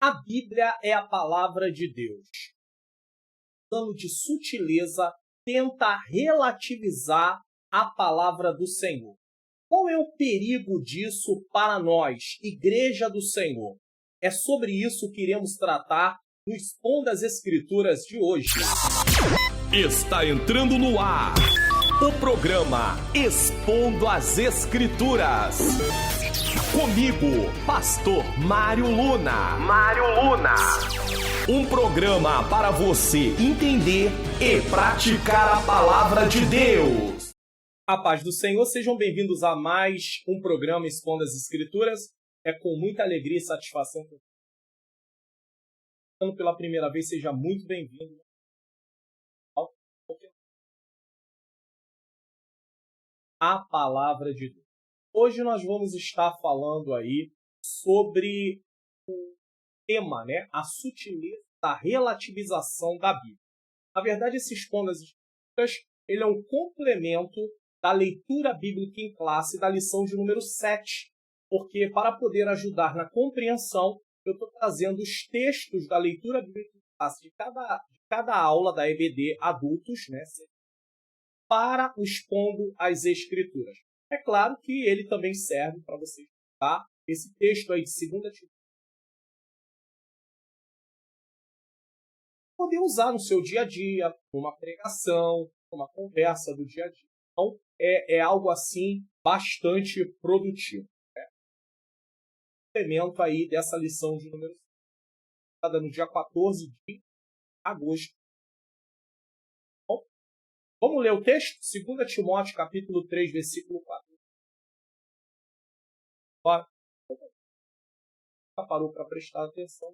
A Bíblia é a palavra de Deus. Plano de sutileza tenta relativizar a palavra do Senhor. Qual é o perigo disso para nós, Igreja do Senhor? É sobre isso que iremos tratar no Expondo as Escrituras de hoje. Está entrando no ar o programa Expondo as Escrituras. Comigo, Pastor Mário Luna. Um programa para você entender e praticar a palavra de Deus. A paz do Senhor, sejam bem-vindos a mais um programa Expondo as Escrituras. É com muita alegria e satisfação que eu pela primeira vez, seja muito bem-vindo. A palavra de Deus. Hoje nós vamos estar falando aí sobre o tema, a sutileza da relativização da Bíblia. Na verdade, esse Expondo as Escrituras, ele é um complemento da leitura bíblica em classe da lição de número 7, porque para poder ajudar na compreensão, eu estou trazendo os textos da leitura bíblica em classe de cada aula da EBD Adultos, para o Expondo as Escrituras. É claro que ele também serve para você estudar esse texto aí de 2 Timóteo. Poder usar no seu dia a dia, numa pregação, numa conversa do dia a dia. Então, é algo assim bastante produtivo. Complemento aí dessa lição de número 5, no dia 14 de agosto. Bom, vamos ler o texto? 2 Timóteo, capítulo 3, versículo 4. Bora. Já parou para prestar atenção?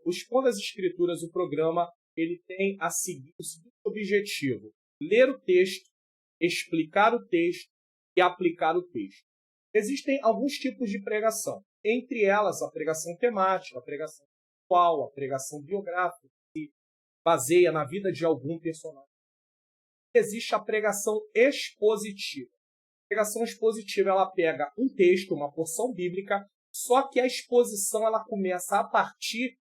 O Expondo as Escrituras, o programa, ele tem o seguinte objetivo: ler o texto, explicar o texto e aplicar o texto. Existem alguns tipos de pregação, entre elas a pregação temática, a pregação textual, a pregação biográfica, que baseia na vida de algum personagem. Existe a pregação expositiva. A pregação expositiva, ela pega um texto, uma porção bíblica, só que a exposição ela começa a partir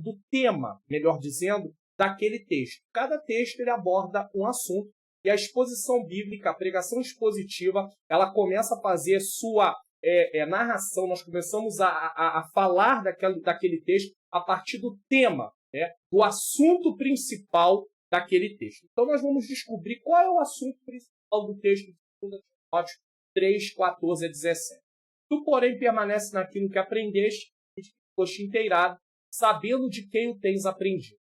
do tema, melhor dizendo, daquele texto. Cada texto ele aborda um assunto e a exposição bíblica, a pregação expositiva, ela começa a fazer sua narração. Nós começamos a falar daquele texto a partir do tema, do assunto principal daquele texto. Então, nós vamos descobrir qual é o assunto principal do texto de 2 Timóteo 3, 14 a 17. Tu, porém, permanece naquilo que aprendeste e de que foste inteirado, sabendo de quem o tens aprendido.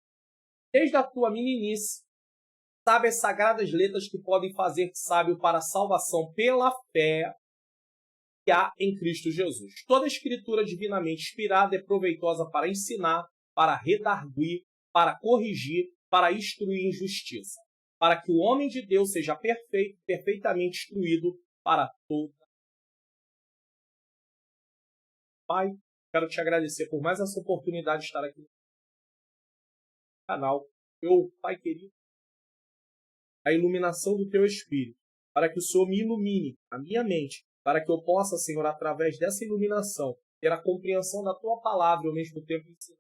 Desde a tua meninice, sabe as sagradas letras que podem fazer-te sábio para a salvação pela fé que há em Cristo Jesus. Toda a escritura divinamente inspirada é proveitosa para ensinar, para redarguir, para corrigir, para instruir em justiça, para que o homem de Deus seja perfeito, perfeitamente instruído para toda. Pai, quero te agradecer por mais essa oportunidade de estar aqui no canal. Meu Pai querido, a iluminação do Teu Espírito, para que o Senhor me ilumine a minha mente, para que eu possa, Senhor, através dessa iluminação, ter a compreensão da Tua palavra e ao mesmo tempo ensinar.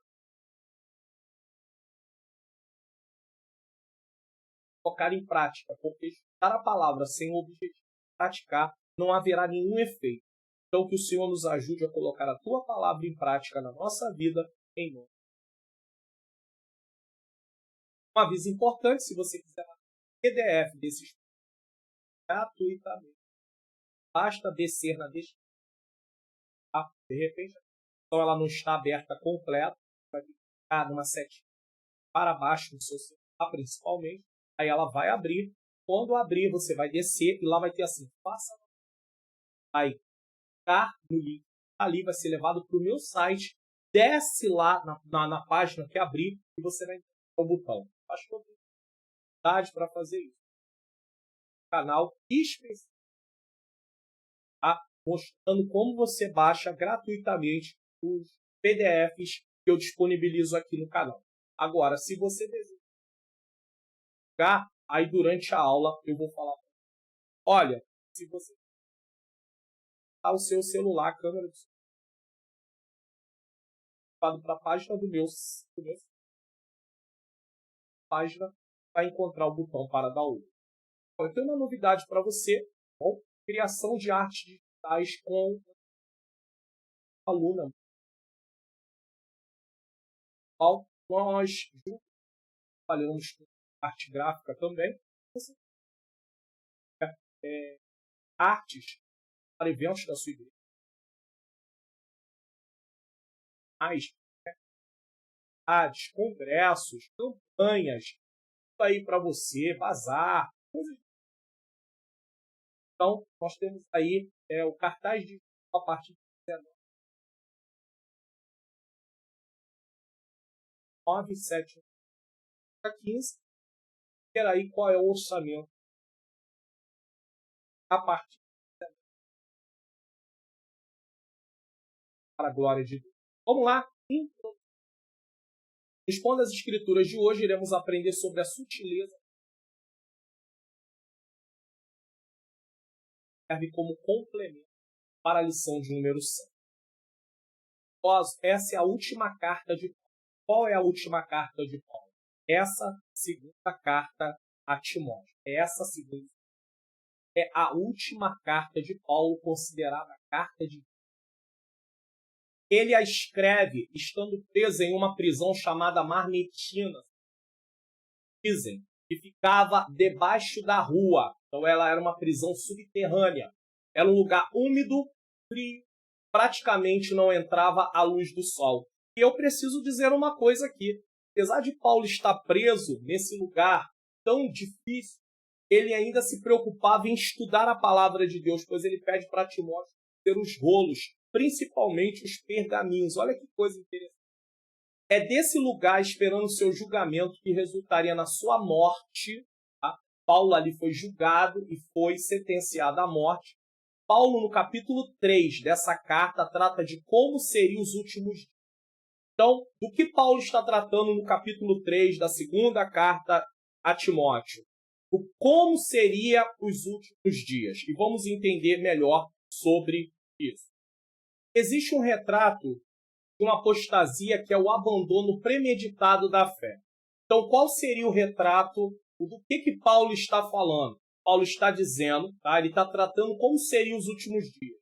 Colocar em prática, porque estudar a palavra sem o objetivo de praticar, não haverá nenhum efeito. Então, que o Senhor nos ajude a colocar a Tua palavra em prática na nossa vida, em nome. Um aviso importante, se você quiser PDF desses gratuitamente, basta descer na descrição. De repente, então ela não está aberta completa, vai ficar numa setinha para baixo no seu celular, principalmente. Aí ela vai abrir. Quando abrir, você vai descer e lá vai ter assim, faça. Aí, clicar no link. Ali vai ser levado para o meu site. Desce lá na página que abrir e você vai entrar no botão. Acho que eu tenho vontade para fazer isso. Canal específico, mostrando como você baixa gratuitamente os PDFs que eu disponibilizo aqui no canal. Agora, se você deseja, aí durante a aula eu vou falar. Olha, se você apontar o seu celular, a câmera do seu para a página do meu página, vai encontrar o botão para download. Eu tenho uma novidade para você, bom? Criação de artes digitais com aluna. Nós trabalhamos com arte gráfica também. Artes para eventos da sua igreja. Atividades, congressos, campanhas, tudo aí para você, bazar, coisas. Então, nós temos aí o cartaz de a partir de 19,715. Ver aí qual é o orçamento a partir de para a glória de Deus. Vamos lá. Responda às escrituras de hoje, iremos aprender sobre a sutileza. Serve como complemento para a lição de número 100. Essa é a última carta de Paulo. Qual é a última carta de Paulo? Essa segunda carta a Timóteo. É a última carta de Paulo, considerada a carta de Deus. Ele a escreve estando preso em uma prisão chamada Marmetina. Dizem que ficava debaixo da rua. Então ela era uma prisão subterrânea. Era um lugar úmido, frio, praticamente não entrava a luz do sol. E eu preciso dizer uma coisa aqui. Apesar de Paulo estar preso nesse lugar tão difícil, ele ainda se preocupava em estudar a palavra de Deus, pois ele pede para Timóteo ter os rolos, principalmente os pergaminhos. Olha que coisa interessante. É desse lugar, esperando o seu julgamento, que resultaria na sua morte. Tá? Paulo ali foi julgado e foi sentenciado à morte. Paulo, no capítulo 3 dessa carta, trata de como seriam os últimos dias. Então, do que Paulo está tratando no capítulo 3 da segunda carta a Timóteo? O como seriam os últimos dias. E vamos entender melhor sobre isso. Existe um retrato de uma apostasia que é o abandono premeditado da fé. Então, qual seria o retrato? Do que Paulo está falando? Paulo está dizendo, tá? Ele está tratando como seriam os últimos dias.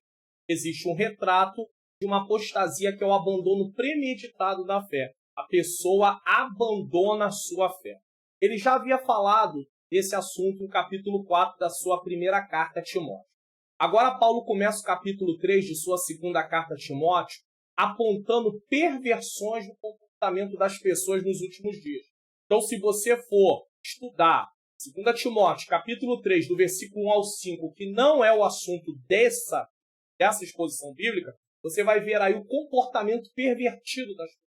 Existe um retrato de uma apostasia que é o abandono premeditado da fé. A pessoa abandona a sua fé. Ele já havia falado desse assunto no capítulo 4 da sua primeira carta a Timóteo. Agora Paulo começa o capítulo 3 de sua segunda carta a Timóteo, apontando perversões no comportamento das pessoas nos últimos dias. Então, se você for estudar 2 Timóteo, capítulo 3, do versículo 1 ao 5, que não é o assunto dessa exposição bíblica, você vai ver aí o comportamento pervertido das pessoas,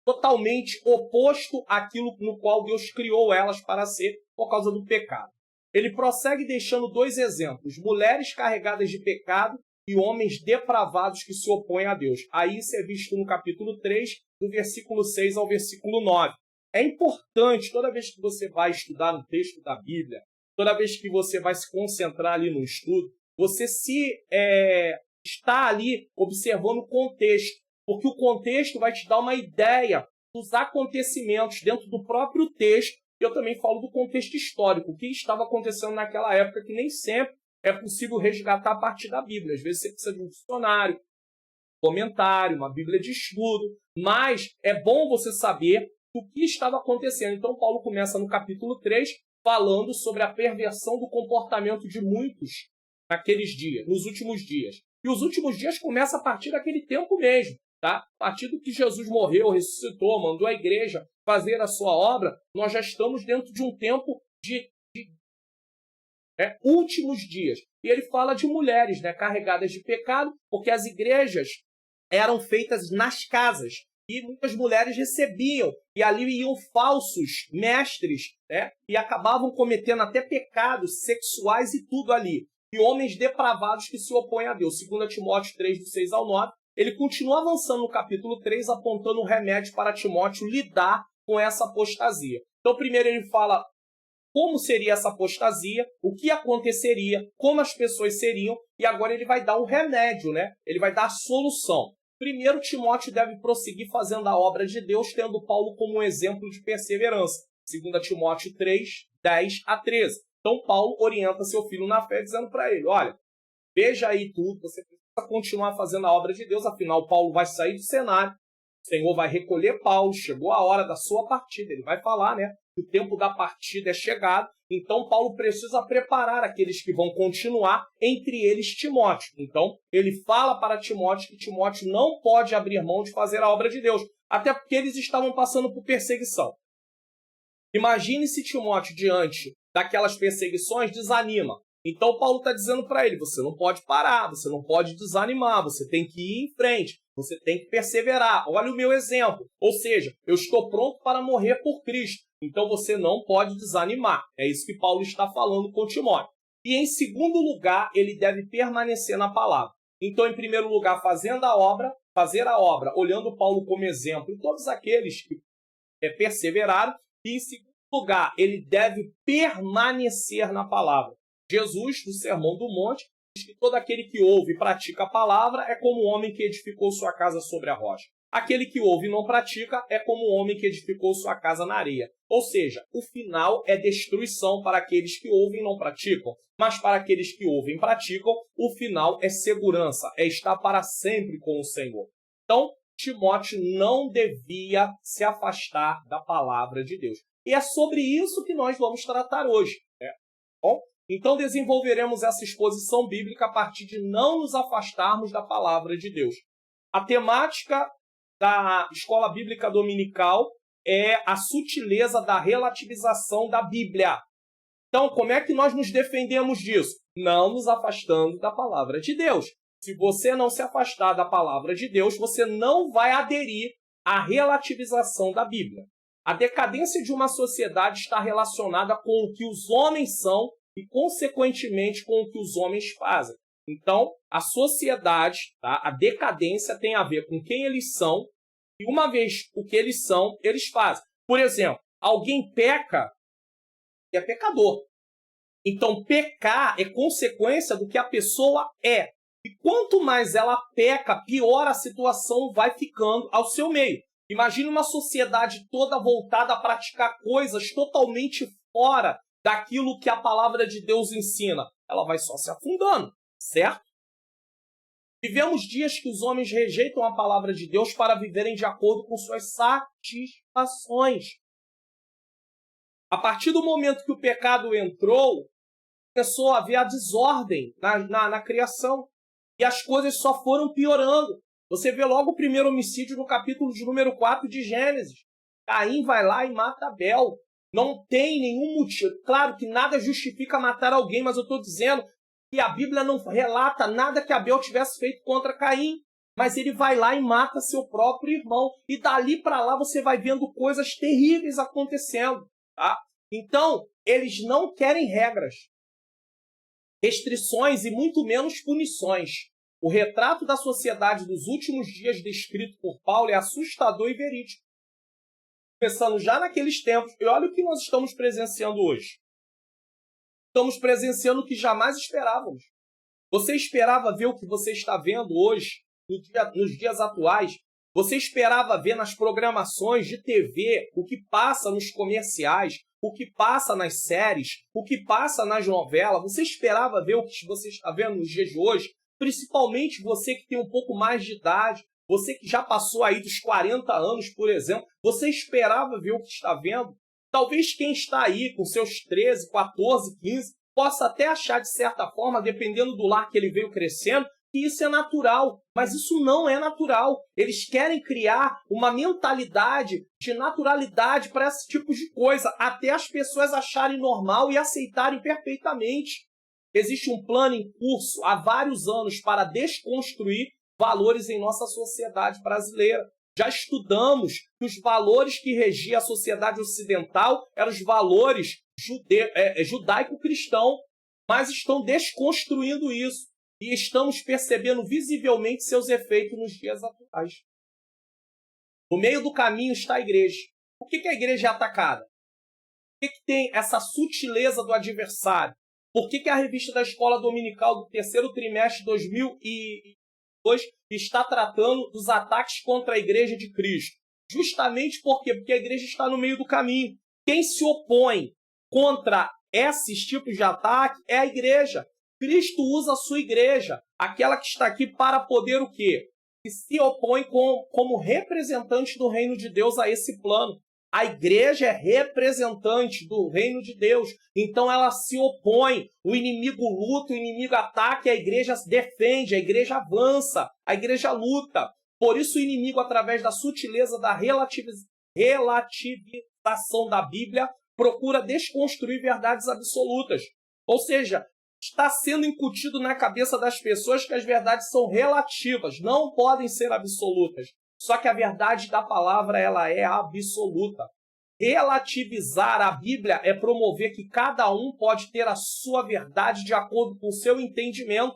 totalmente oposto àquilo no qual Deus criou elas para ser por causa do pecado. Ele prossegue deixando dois exemplos: mulheres carregadas de pecado e homens depravados que se opõem a Deus. Aí isso é visto no capítulo 3, do versículo 6 ao versículo 9. É importante, toda vez que você vai estudar um texto da Bíblia, toda vez que você vai se concentrar ali no estudo, você está ali observando o contexto, porque o contexto vai te dar uma ideia dos acontecimentos dentro do próprio texto. Eu também falo do contexto histórico, o que estava acontecendo naquela época, que nem sempre é possível resgatar a partir da Bíblia. Às vezes você precisa de um dicionário, comentário, uma Bíblia de estudo, mas é bom você saber o que estava acontecendo. Então Paulo começa no capítulo 3 falando sobre a perversão do comportamento de muitos naqueles dias, nos últimos dias. E os últimos dias começam a partir daquele tempo mesmo. Tá? A partir do que Jesus morreu, ressuscitou, mandou a igreja fazer a sua obra, nós já estamos dentro de um tempo de últimos dias. E ele fala de mulheres, né, carregadas de pecado, porque as igrejas eram feitas nas casas. E muitas mulheres recebiam, e ali iam falsos mestres, né, e acabavam cometendo até pecados sexuais e tudo ali. E homens depravados que se opõem a Deus. 2 Timóteo 3, do 6 ao 9. Ele continua avançando no capítulo 3, apontando um remédio para Timóteo lidar com essa apostasia. Então, primeiro ele fala como seria essa apostasia, o que aconteceria, como as pessoas seriam, e agora ele vai dar um remédio, né? Ele vai dar a solução. Primeiro, Timóteo deve prosseguir fazendo a obra de Deus, tendo Paulo como um exemplo de perseverança. 2 Timóteo 3, 10 a 13. Então, Paulo orienta seu filho na fé, dizendo para ele, olha, veja aí tudo, você precisa continuar fazendo a obra de Deus, afinal, Paulo vai sair do cenário, o Senhor vai recolher Paulo, chegou a hora da sua partida, ele vai falar, né? Que o tempo da partida é chegado, então Paulo precisa preparar aqueles que vão continuar, entre eles Timóteo. Então, ele fala para Timóteo que Timóteo não pode abrir mão de fazer a obra de Deus, até porque eles estavam passando por perseguição. Imagine se Timóteo, diante daquelas perseguições, desanima. Então, Paulo está dizendo para ele, você não pode parar, você não pode desanimar, você tem que ir em frente, você tem que perseverar. Olha o meu exemplo. Ou seja, eu estou pronto para morrer por Cristo. Então, você não pode desanimar. É isso que Paulo está falando com Timóteo. E, em segundo lugar, ele deve permanecer na palavra. Então, em primeiro lugar, fazer a obra, olhando Paulo como exemplo, e todos aqueles que perseveraram. E, em segundo lugar, ele deve permanecer na palavra. Jesus, no Sermão do Monte, diz que todo aquele que ouve e pratica a palavra é como o homem que edificou sua casa sobre a rocha. Aquele que ouve e não pratica é como o homem que edificou sua casa na areia. Ou seja, o final é destruição para aqueles que ouvem e não praticam. Mas para aqueles que ouvem e praticam, o final é segurança, é estar para sempre com o Senhor. Então, Timóteo não devia se afastar da palavra de Deus. E é sobre isso que nós vamos tratar hoje. Bom? Então, desenvolveremos essa exposição bíblica a partir de não nos afastarmos da palavra de Deus. A temática da Escola Bíblica Dominical é a sutileza da relativização da Bíblia. Então, como é que nós nos defendemos disso? Não nos afastando da palavra de Deus. Se você não se afastar da palavra de Deus, você não vai aderir à relativização da Bíblia. A decadência de uma sociedade está relacionada com o que os homens são e, consequentemente, com o que os homens fazem. Então, a sociedade, tá? A decadência tem a ver com quem eles são e, uma vez o que eles são, eles fazem. Por exemplo, alguém peca e é pecador. Então, pecar é consequência do que a pessoa é. E quanto mais ela peca, pior a situação vai ficando ao seu meio. Imagine uma sociedade toda voltada a praticar coisas totalmente fora daquilo que a palavra de Deus ensina. Ela vai só se afundando, certo? Vivemos dias que os homens rejeitam a palavra de Deus para viverem de acordo com suas satisfações. A partir do momento que o pecado entrou, começou a haver a desordem na criação. E as coisas só foram piorando. Você vê logo o primeiro homicídio no capítulo de número 4 de Gênesis. Caim vai lá e mata Abel. Não tem nenhum motivo. Claro que nada justifica matar alguém, mas eu estou dizendo que a Bíblia não relata nada que Abel tivesse feito contra Caim. Mas ele vai lá e mata seu próprio irmão. E dali para lá você vai vendo coisas terríveis acontecendo. Tá? Então, eles não querem regras, restrições e muito menos punições. O retrato da sociedade dos últimos dias descrito por Paulo é assustador e verídico. Pensando já naqueles tempos, e olha o que nós estamos presenciando hoje. Estamos presenciando o que jamais esperávamos. Você esperava ver o que você está vendo hoje, nos dias atuais? Você esperava ver nas programações de TV o que passa nos comerciais, o que passa nas séries, o que passa nas novelas? Você esperava ver o que você está vendo nos dias de hoje? Principalmente você que tem um pouco mais de idade, você que já passou aí dos 40 anos, por exemplo, você esperava ver o que está vendo? Talvez quem está aí com seus 13, 14, 15, possa até achar de certa forma, dependendo do lar que ele veio crescendo, que isso é natural, mas isso não é natural. Eles querem criar uma mentalidade de naturalidade para esse tipo de coisa, até as pessoas acharem normal e aceitarem perfeitamente. Existe um plano em curso há vários anos para desconstruir valores em nossa sociedade brasileira. Já estudamos que os valores que regiam a sociedade ocidental eram os valores judaico-cristão, mas estão desconstruindo isso. E estamos percebendo visivelmente seus efeitos nos dias atuais. No meio do caminho está a igreja. Por que a igreja é atacada? Por que tem essa sutileza do adversário? Por que a revista da Escola Dominical do terceiro trimestre de 2002 está tratando dos ataques contra a Igreja de Cristo? Justamente por quê? Porque a igreja está no meio do caminho. Quem se opõe contra esses tipos de ataque é a igreja. Cristo usa a sua igreja, aquela que está aqui para poder o quê? Que se opõe como representante do reino de Deus a esse plano. A igreja é representante do reino de Deus, então ela se opõe. O inimigo luta, o inimigo ataca, a igreja se defende, a igreja avança, a igreja luta. Por isso o inimigo, através da sutileza da relativização da Bíblia, procura desconstruir verdades absolutas. Ou seja, está sendo incutido na cabeça das pessoas que as verdades são relativas, não podem ser absolutas. Só que a verdade da palavra, ela é absoluta. Relativizar a Bíblia é promover que cada um pode ter a sua verdade de acordo com o seu entendimento.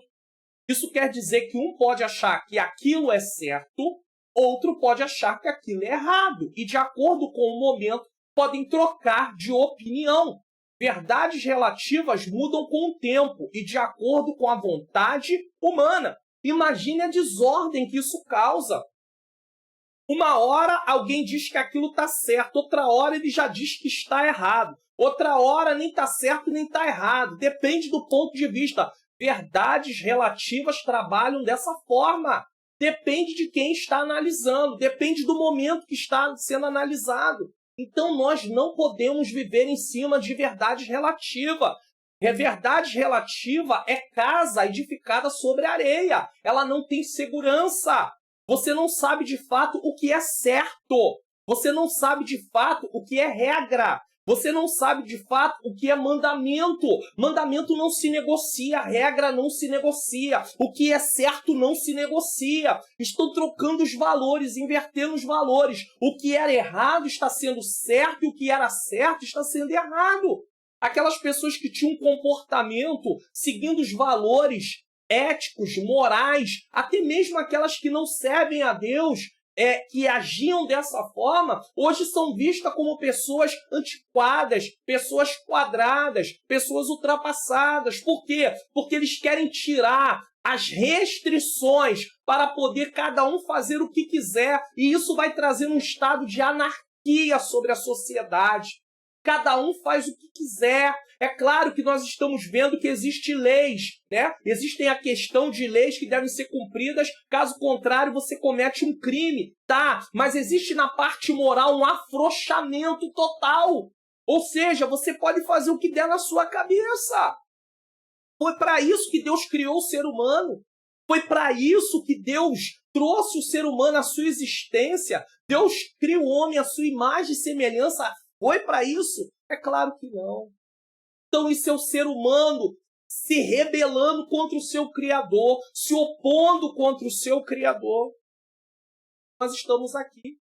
Isso quer dizer que um pode achar que aquilo é certo, outro pode achar que aquilo é errado. E de acordo com o momento, podem trocar de opinião. Verdades relativas mudam com o tempo e de acordo com a vontade humana. Imagine a desordem que isso causa. Uma hora alguém diz que aquilo está certo, outra hora ele já diz que está errado. Outra hora nem está certo nem está errado. Depende do ponto de vista. Verdades relativas trabalham dessa forma. Depende de quem está analisando, depende do momento que está sendo analisado. Então nós não podemos viver em cima de verdade relativa. Verdade relativa é casa edificada sobre areia. Ela não tem segurança. Você não sabe de fato o que é certo. Você não sabe de fato o que é regra. Você não sabe de fato o que é mandamento. Mandamento não se negocia, regra não se negocia. O que é certo não se negocia. Estão trocando os valores, invertendo os valores. O que era errado está sendo certo e o que era certo está sendo errado. Aquelas pessoas que tinham um comportamento seguindo os valores éticos, morais, até mesmo aquelas que não servem a Deus, que agiam dessa forma, hoje são vistas como pessoas antiquadas, pessoas quadradas, pessoas ultrapassadas. Por quê? Porque eles querem tirar as restrições para poder cada um fazer o que quiser, e isso vai trazer um estado de anarquia sobre a sociedade. Cada um faz o que quiser. É claro que nós estamos vendo que existem leis, né? Existem a questão de leis que devem ser cumpridas, caso contrário você comete um crime, tá? Mas existe na parte moral um afrouxamento total. Ou seja, você pode fazer o que der na sua cabeça. Foi para isso que Deus criou o ser humano. Foi para isso que Deus trouxe o ser humano à sua existência. Deus criou o homem à sua imagem e semelhança. Foi para isso? É claro que não. Então isso é o ser humano se rebelando contra o seu Criador, se opondo contra o seu Criador. Nós estamos aqui.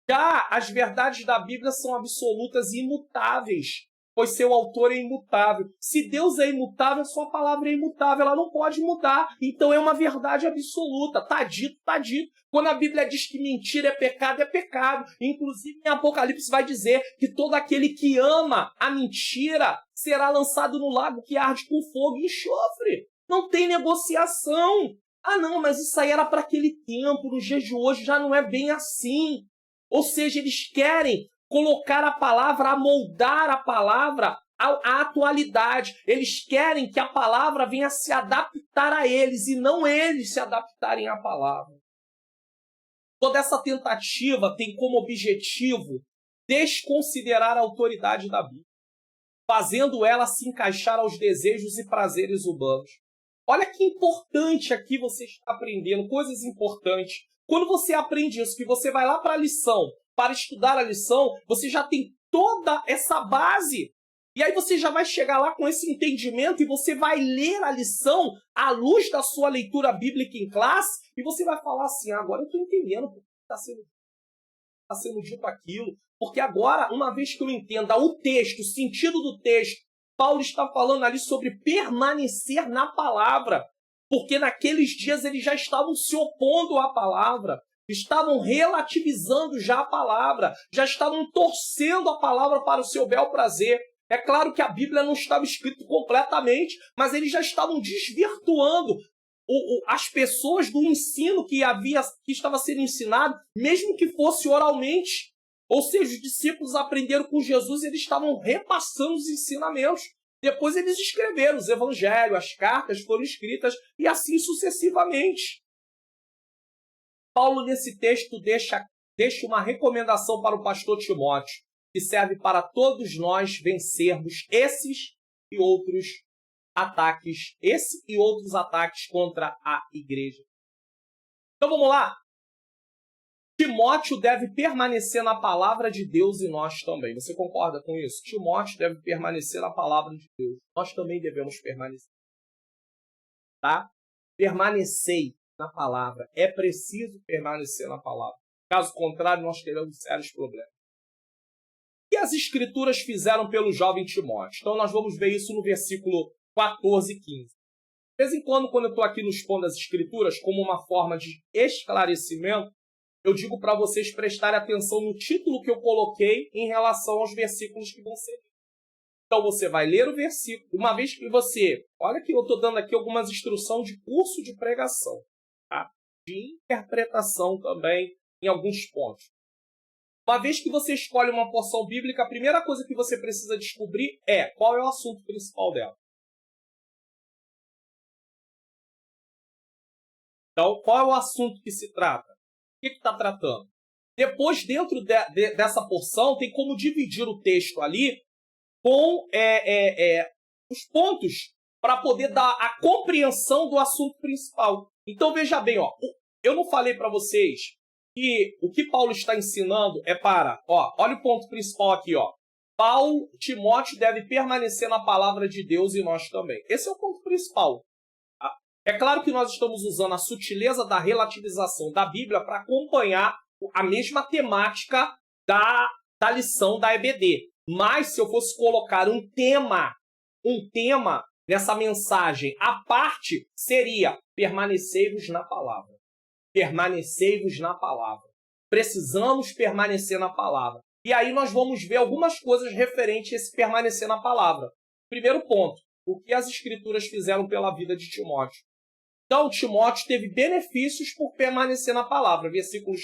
Já as verdades da Bíblia são absolutas e imutáveis, pois seu autor é imutável. Se Deus é imutável, sua palavra é imutável, ela não pode mudar. Então é uma verdade absoluta. Está dito, está dito. Quando a Bíblia diz que mentira é pecado, é pecado. Inclusive em Apocalipse vai dizer que todo aquele que ama a mentira será lançado no lago que arde com fogo e enxofre. Não tem negociação. Ah não, mas isso aí era para aquele tempo, nos dias de hoje já não é bem assim. Ou seja, eles querem colocar a palavra, amoldar a palavra à atualidade. Eles querem que a palavra venha se adaptar a eles e não eles se adaptarem à palavra. Toda essa tentativa tem como objetivo desconsiderar a autoridade da Bíblia, fazendo ela se encaixar aos desejos e prazeres humanos. Olha que importante aqui você está aprendendo, coisas importantes. Quando você aprende isso, que você vai lá para a lição, para estudar a lição, você já tem toda essa base. E aí você já vai chegar lá com esse entendimento e você vai ler a lição à luz da sua leitura bíblica em classe e você vai falar assim, agora eu estou entendendo por que está sendo dito aquilo. Porque agora, uma vez que eu entenda o texto, o sentido do texto, Paulo está falando ali sobre permanecer na palavra. Porque naqueles dias eles já estavam se opondo à palavra. estavam relativizando já a palavra, já estavam torcendo a palavra para o seu bel prazer. É claro que a Bíblia não estava escrita completamente, mas eles já estavam desvirtuando as pessoas do ensino que estava sendo ensinado, mesmo que fosse oralmente. Ou seja, os discípulos aprenderam com Jesus e eles estavam repassando os ensinamentos. Depois eles escreveram os evangelhos, as cartas foram escritas e assim sucessivamente. Paulo, nesse texto, deixa uma recomendação para o pastor Timóteo, que serve para todos nós vencermos esses e outros ataques contra a igreja. Então vamos lá. Timóteo deve permanecer na palavra de Deus e nós também. Você concorda com isso? Timóteo deve permanecer na palavra de Deus. Nós também devemos permanecer. Tá? Permanecei na palavra. É preciso permanecer na palavra. Caso contrário, nós teremos sérios problemas. O que as Escrituras fizeram pelo jovem Timóteo? Então nós vamos ver isso no versículo 14 e 15. De vez em quando eu estou aqui no Expondo as Escrituras, como uma forma de esclarecimento, eu digo para vocês prestarem atenção no título que eu coloquei em relação aos versículos que vão ser lidos. Então você vai ler o versículo, uma vez que você... Olha que eu estou dando aqui algumas instruções de curso de pregação, tá? De interpretação também em alguns pontos. Uma vez que você escolhe uma porção bíblica, a primeira coisa que você precisa descobrir é qual é o assunto principal dela. Então, qual é o assunto que se trata? O que está tratando? Depois, dentro dessa porção, tem como dividir o texto ali com os pontos para poder dar a compreensão do assunto principal. Então, veja bem, eu não falei para vocês que o que Paulo está ensinando é olha o ponto principal aqui, Timóteo deve permanecer na palavra de Deus e nós também. Esse é o ponto principal. É claro que nós estamos usando a sutileza da relativização da Bíblia para acompanhar a mesma temática da lição da EBD. Mas se eu fosse colocar um tema nessa mensagem à parte, seria permanecei-vos na palavra. Permanecei-vos na palavra. Precisamos permanecer na palavra. E aí nós vamos ver algumas coisas referentes a esse permanecer na palavra. Primeiro ponto, o que as Escrituras fizeram pela vida de Timóteo. Então, Timóteo teve benefícios por permanecer na palavra. Versículos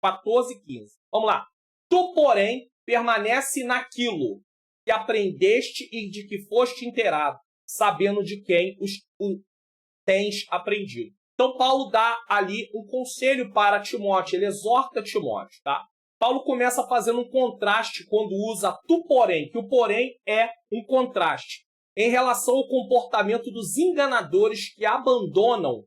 14 e 15. Vamos lá. Tu, porém, permanece naquilo que aprendeste e de que foste inteirado, sabendo de quem o tens aprendido. Então, Paulo dá ali um conselho para Timóteo. Ele exorta Timóteo, tá? Paulo começa fazendo um contraste quando usa tu, porém, que o porém é um contraste em relação ao comportamento dos enganadores que abandonam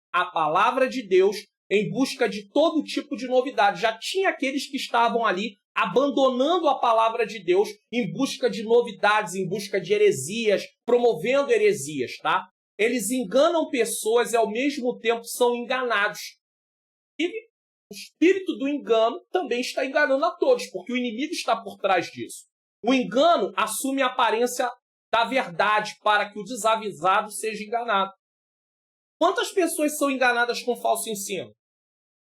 a palavra de Deus em busca de todo tipo de novidade. Já tinha aqueles que estavam ali abandonando a palavra de Deus em busca de novidades, em busca de heresias, promovendo heresias, tá? Eles enganam pessoas e ao mesmo tempo são enganados. E o espírito do engano também está enganando a todos, porque o inimigo está por trás disso. O engano assume a aparência da verdade para que o desavisado seja enganado. Quantas pessoas são enganadas com falso ensino?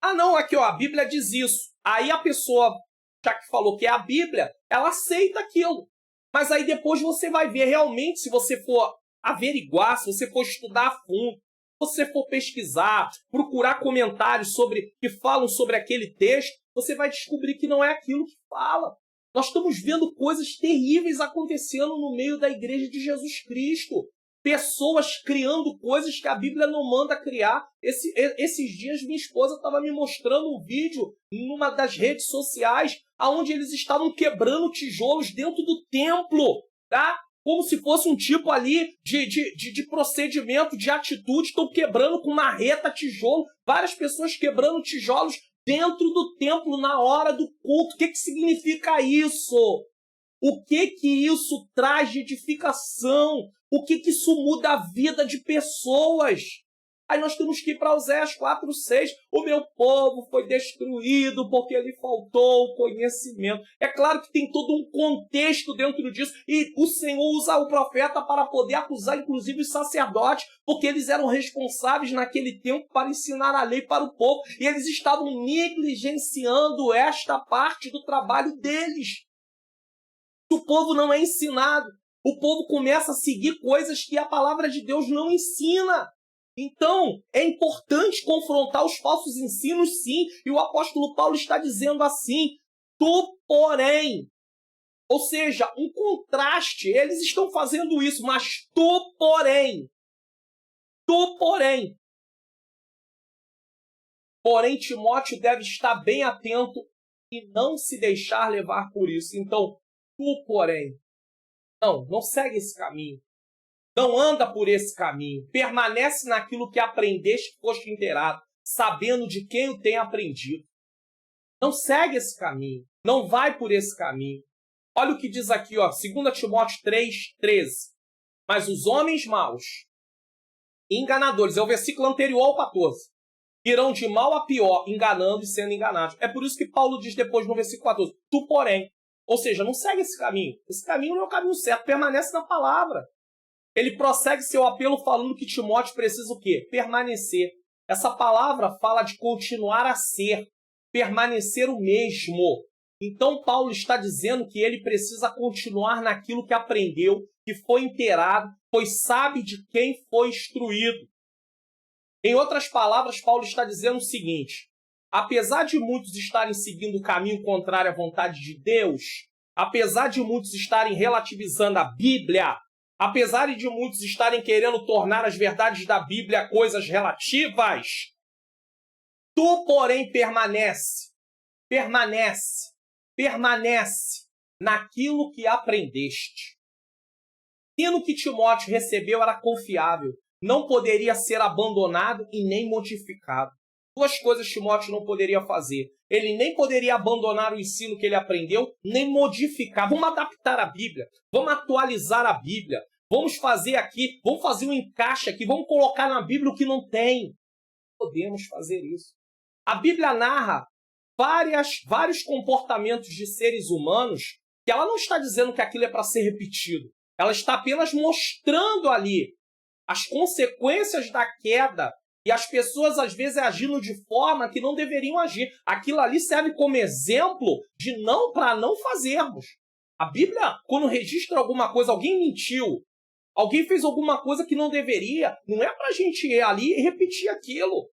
Não, aqui a Bíblia diz isso. Aí a pessoa, já que falou que é a Bíblia, ela aceita aquilo. Mas aí depois você vai ver realmente, se você for averiguar, se você for estudar a fundo, se você for pesquisar, procurar comentários que falam sobre aquele texto, você vai descobrir que não é aquilo que fala. Nós estamos vendo coisas terríveis acontecendo no meio da igreja de Jesus Cristo. Pessoas criando coisas que a Bíblia não manda criar. Esses dias minha esposa estava me mostrando um vídeo numa das redes sociais onde eles estavam quebrando tijolos dentro do templo, tá? Como se fosse um tipo ali de procedimento, de atitude. Estão quebrando com marreta tijolo. Várias pessoas quebrando tijolos dentro do templo na hora do culto. O que significa isso? O que isso traz de edificação? O que isso muda a vida de pessoas? Aí nós temos que ir para Oséias 4:6. O meu povo foi destruído porque lhe faltou o conhecimento. É claro que tem todo um contexto dentro disso. E o Senhor usa o profeta para poder acusar, inclusive, os sacerdotes, porque eles eram responsáveis naquele tempo para ensinar a lei para o povo. E eles estavam negligenciando esta parte do trabalho deles. O povo não é ensinado. O povo começa a seguir coisas que a palavra de Deus não ensina. Então, é importante confrontar os falsos ensinos, sim. E o apóstolo Paulo está dizendo assim: tu, porém. Ou seja, um contraste. Eles estão fazendo isso, mas tu, porém. Tu, porém. Porém, Timóteo deve estar bem atento e não se deixar levar por isso. Então, tu, porém. Não segue esse caminho. Não anda por esse caminho. Permanece naquilo que aprendeste, foste inteirado, sabendo de quem o tem aprendido. Não segue esse caminho. Não vai por esse caminho. Olha o que diz aqui, 2 Timóteo 3:13. Mas os homens maus, enganadores, é o versículo anterior ao 14, irão de mal a pior, enganando e sendo enganados. É por isso que Paulo diz depois no versículo 14, tu, porém. Ou seja, não segue esse caminho. Esse caminho não é o caminho certo. Permanece na palavra. Ele prossegue seu apelo falando que Timóteo precisa o quê? Permanecer. Essa palavra fala de continuar a ser, permanecer o mesmo. Então Paulo está dizendo que ele precisa continuar naquilo que aprendeu, que foi inteirado, pois sabe de quem foi instruído. Em outras palavras, Paulo está dizendo o seguinte: apesar de muitos estarem seguindo o caminho contrário à vontade de Deus, apesar de muitos estarem relativizando a Bíblia, apesar de muitos estarem querendo tornar as verdades da Bíblia coisas relativas, tu, porém, permanece naquilo que aprendeste. O ensino que Timóteo recebeu era confiável, não poderia ser abandonado e nem modificado. Duas coisas Timóteo não poderia fazer. Ele nem poderia abandonar o ensino que ele aprendeu, nem modificar. Vamos adaptar a Bíblia, vamos atualizar a Bíblia, vamos fazer aqui, vamos fazer um encaixe aqui, vamos colocar na Bíblia o que não tem. Podemos fazer isso. A Bíblia narra vários comportamentos de seres humanos que ela não está dizendo que aquilo é para ser repetido. Ela está apenas mostrando ali as consequências da queda. E as pessoas, às vezes, agindo de forma que não deveriam agir. Aquilo ali serve como exemplo de para não fazermos. A Bíblia, quando registra alguma coisa, alguém mentiu, alguém fez alguma coisa que não deveria, não é para a gente ir ali e repetir aquilo.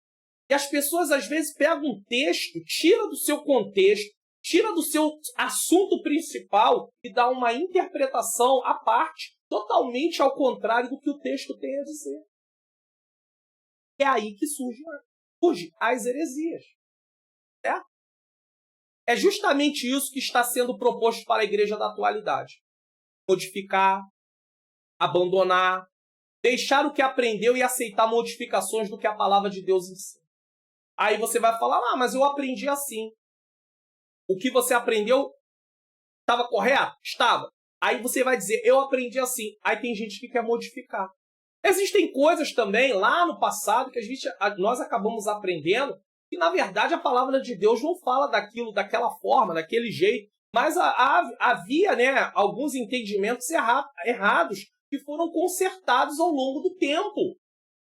E as pessoas, às vezes, pegam um texto, tira do seu contexto, tira do seu assunto principal e dá uma interpretação à parte, totalmente ao contrário do que o texto tem a dizer. É aí que surge as heresias. Certo? É justamente isso que está sendo proposto para a igreja da atualidade. Modificar, abandonar, deixar o que aprendeu e aceitar modificações do que a palavra de Deus ensina. Aí você vai falar, mas eu aprendi assim. O que você aprendeu estava correto? Estava. Aí você vai dizer, eu aprendi assim. Aí tem gente que quer modificar. Existem coisas também lá no passado que nós acabamos aprendendo que, na verdade, a palavra de Deus não fala daquilo, daquela forma, daquele jeito. Mas havia alguns entendimentos errados que foram consertados ao longo do tempo.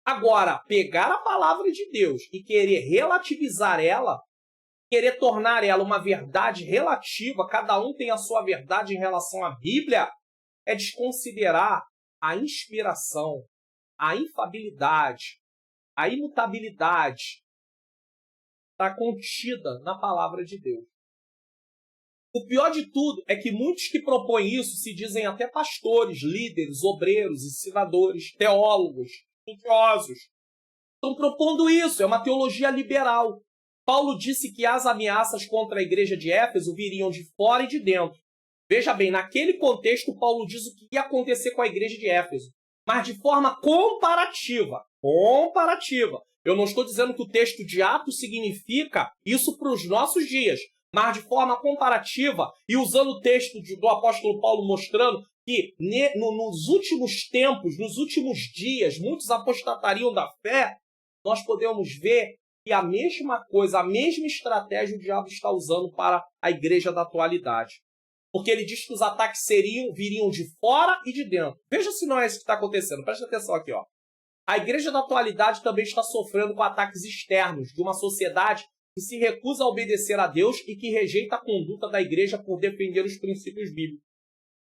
Agora, pegar a palavra de Deus e querer relativizar ela, querer tornar ela uma verdade relativa, cada um tem a sua verdade em relação à Bíblia, é desconsiderar a inspiração, a infabilidade, a imutabilidade está contida na palavra de Deus. O pior de tudo é que muitos que propõem isso se dizem até pastores, líderes, obreiros, ensinadores, teólogos, estudiosos. Estão propondo isso, é uma teologia liberal. Paulo disse que as ameaças contra a igreja de Éfeso viriam de fora e de dentro. Veja bem, naquele contexto, Paulo diz o que ia acontecer com a igreja de Éfeso, mas de forma comparativa. Eu não estou dizendo que o texto de Atos significa isso para os nossos dias, mas de forma comparativa, e usando o texto do apóstolo Paulo mostrando que nos últimos tempos, nos últimos dias, muitos apostatariam da fé, nós podemos ver que a mesma coisa, a mesma estratégia o diabo está usando para a igreja da atualidade. Porque ele diz que os ataques viriam de fora e de dentro. Veja se não é isso que está acontecendo. Presta atenção aqui, ó. A igreja da atualidade também está sofrendo com ataques externos de uma sociedade que se recusa a obedecer a Deus e que rejeita a conduta da igreja por defender os princípios bíblicos.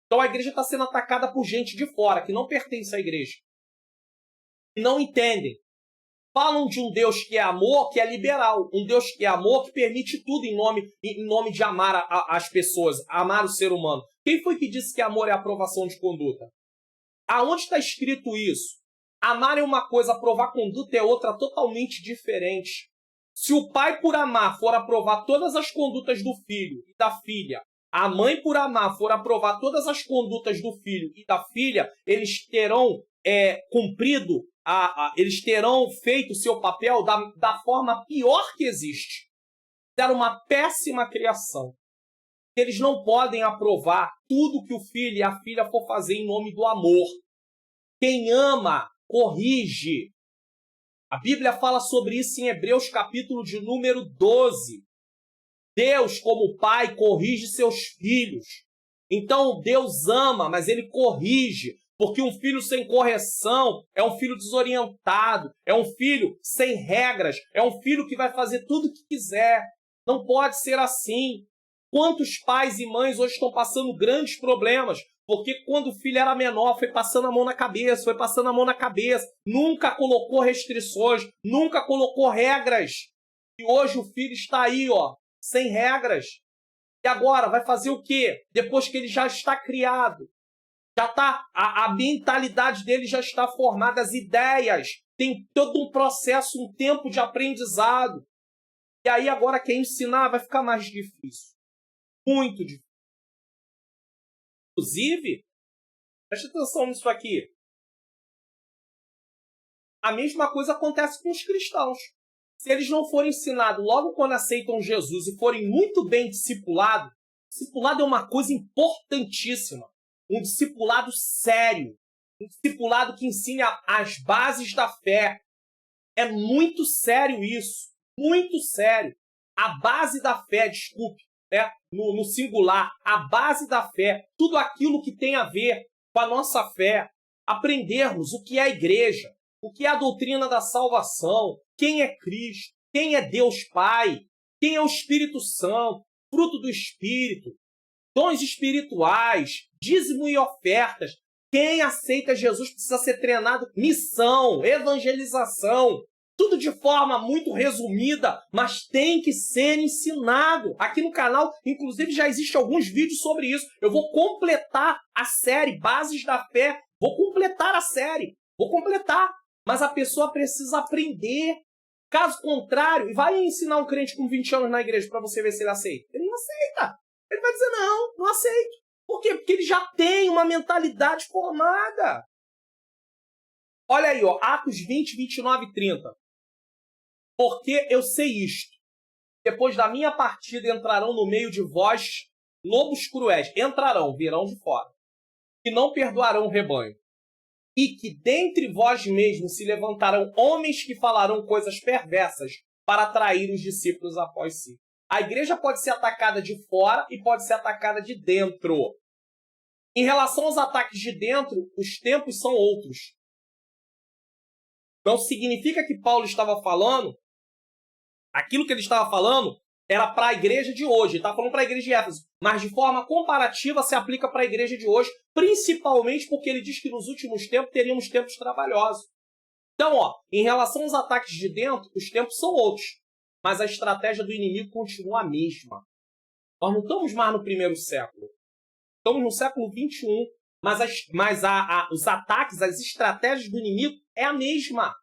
Então a igreja está sendo atacada por gente de fora, que não pertence à igreja. E não entendem. Falam de um Deus que é amor, que é liberal. Um Deus que é amor, que permite tudo em nome de amar as pessoas, amar o ser humano. Quem foi que disse que amor é aprovação de conduta? Aonde está escrito isso? Amar é uma coisa, aprovar conduta é outra totalmente diferente. Se o pai, por amar, for aprovar todas as condutas do filho e da filha, a mãe, por amar, for aprovar todas as condutas do filho e da filha, eles terão cumprido, eles terão feito o seu papel da forma pior que existe. Era uma péssima criação. Eles não podem aprovar tudo que o filho e a filha for fazer em nome do amor. Quem ama, corrige. A Bíblia fala sobre isso em Hebreus, capítulo de número 12. Deus, como pai, corrige seus filhos. Então, Deus ama, mas ele corrige. Porque um filho sem correção é um filho desorientado, é um filho sem regras, é um filho que vai fazer tudo o que quiser. Não pode ser assim. Quantos pais e mães hoje estão passando grandes problemas? Porque quando o filho era menor, foi passando a mão na cabeça, nunca colocou restrições, nunca colocou regras. E hoje o filho está aí, ó, sem regras. E agora, vai fazer o quê? Depois que ele já está criado, a mentalidade dele já está formada, as ideias, tem todo um processo, um tempo de aprendizado. E aí agora quem ensinar vai ficar mais difícil. Muito difícil. Inclusive, preste atenção nisso aqui. A mesma coisa acontece com os cristãos. Se eles não forem ensinados logo quando aceitam Jesus e forem muito bem discipulados, discipulado é uma coisa importantíssima. Um discipulado sério. Um discipulado que ensine as bases da fé. É muito sério isso. Muito sério. A base da fé, desculpe. No singular, a base da fé, tudo aquilo que tem a ver com a nossa fé, aprendermos o que é a igreja, o que é a doutrina da salvação, quem é Cristo, quem é Deus Pai, quem é o Espírito Santo, fruto do Espírito, dons espirituais, dízimo e ofertas. Quem aceita Jesus precisa ser treinado, missão, evangelização, tudo de forma muito resumida, mas tem que ser ensinado. Aqui no canal, inclusive, já existem alguns vídeos sobre isso. Eu vou completar a série Bases da Fé. Vou completar a série. Vou completar. Mas a pessoa precisa aprender. Caso contrário, e vai ensinar um crente com 20 anos na igreja para você ver se ele aceita. Ele não aceita. Ele vai dizer, não aceito. Por quê? Porque ele já tem uma mentalidade formada. Olha aí, ó, Atos 20, 29 e 30. Porque eu sei isto. Depois da minha partida entrarão no meio de vós lobos cruéis. Entrarão, virão de fora. Que não perdoarão o rebanho. E que dentre vós mesmos se levantarão homens que falarão coisas perversas para atrair os discípulos após si. A igreja pode ser atacada de fora e pode ser atacada de dentro. Em relação aos ataques de dentro, os tempos são outros. Não significa que Paulo estava falando, aquilo que ele estava falando era para a igreja de hoje. Ele estava falando para a igreja de Éfeso. Mas de forma comparativa se aplica para a igreja de hoje, principalmente porque ele diz que nos últimos tempos teríamos tempos trabalhosos. Então, ó, em relação aos ataques de dentro, os tempos são outros. Mas a estratégia do inimigo continua a mesma. Nós não estamos mais no primeiro século. Estamos no século XXI. Mas os ataques, as estratégias do inimigo é a mesma.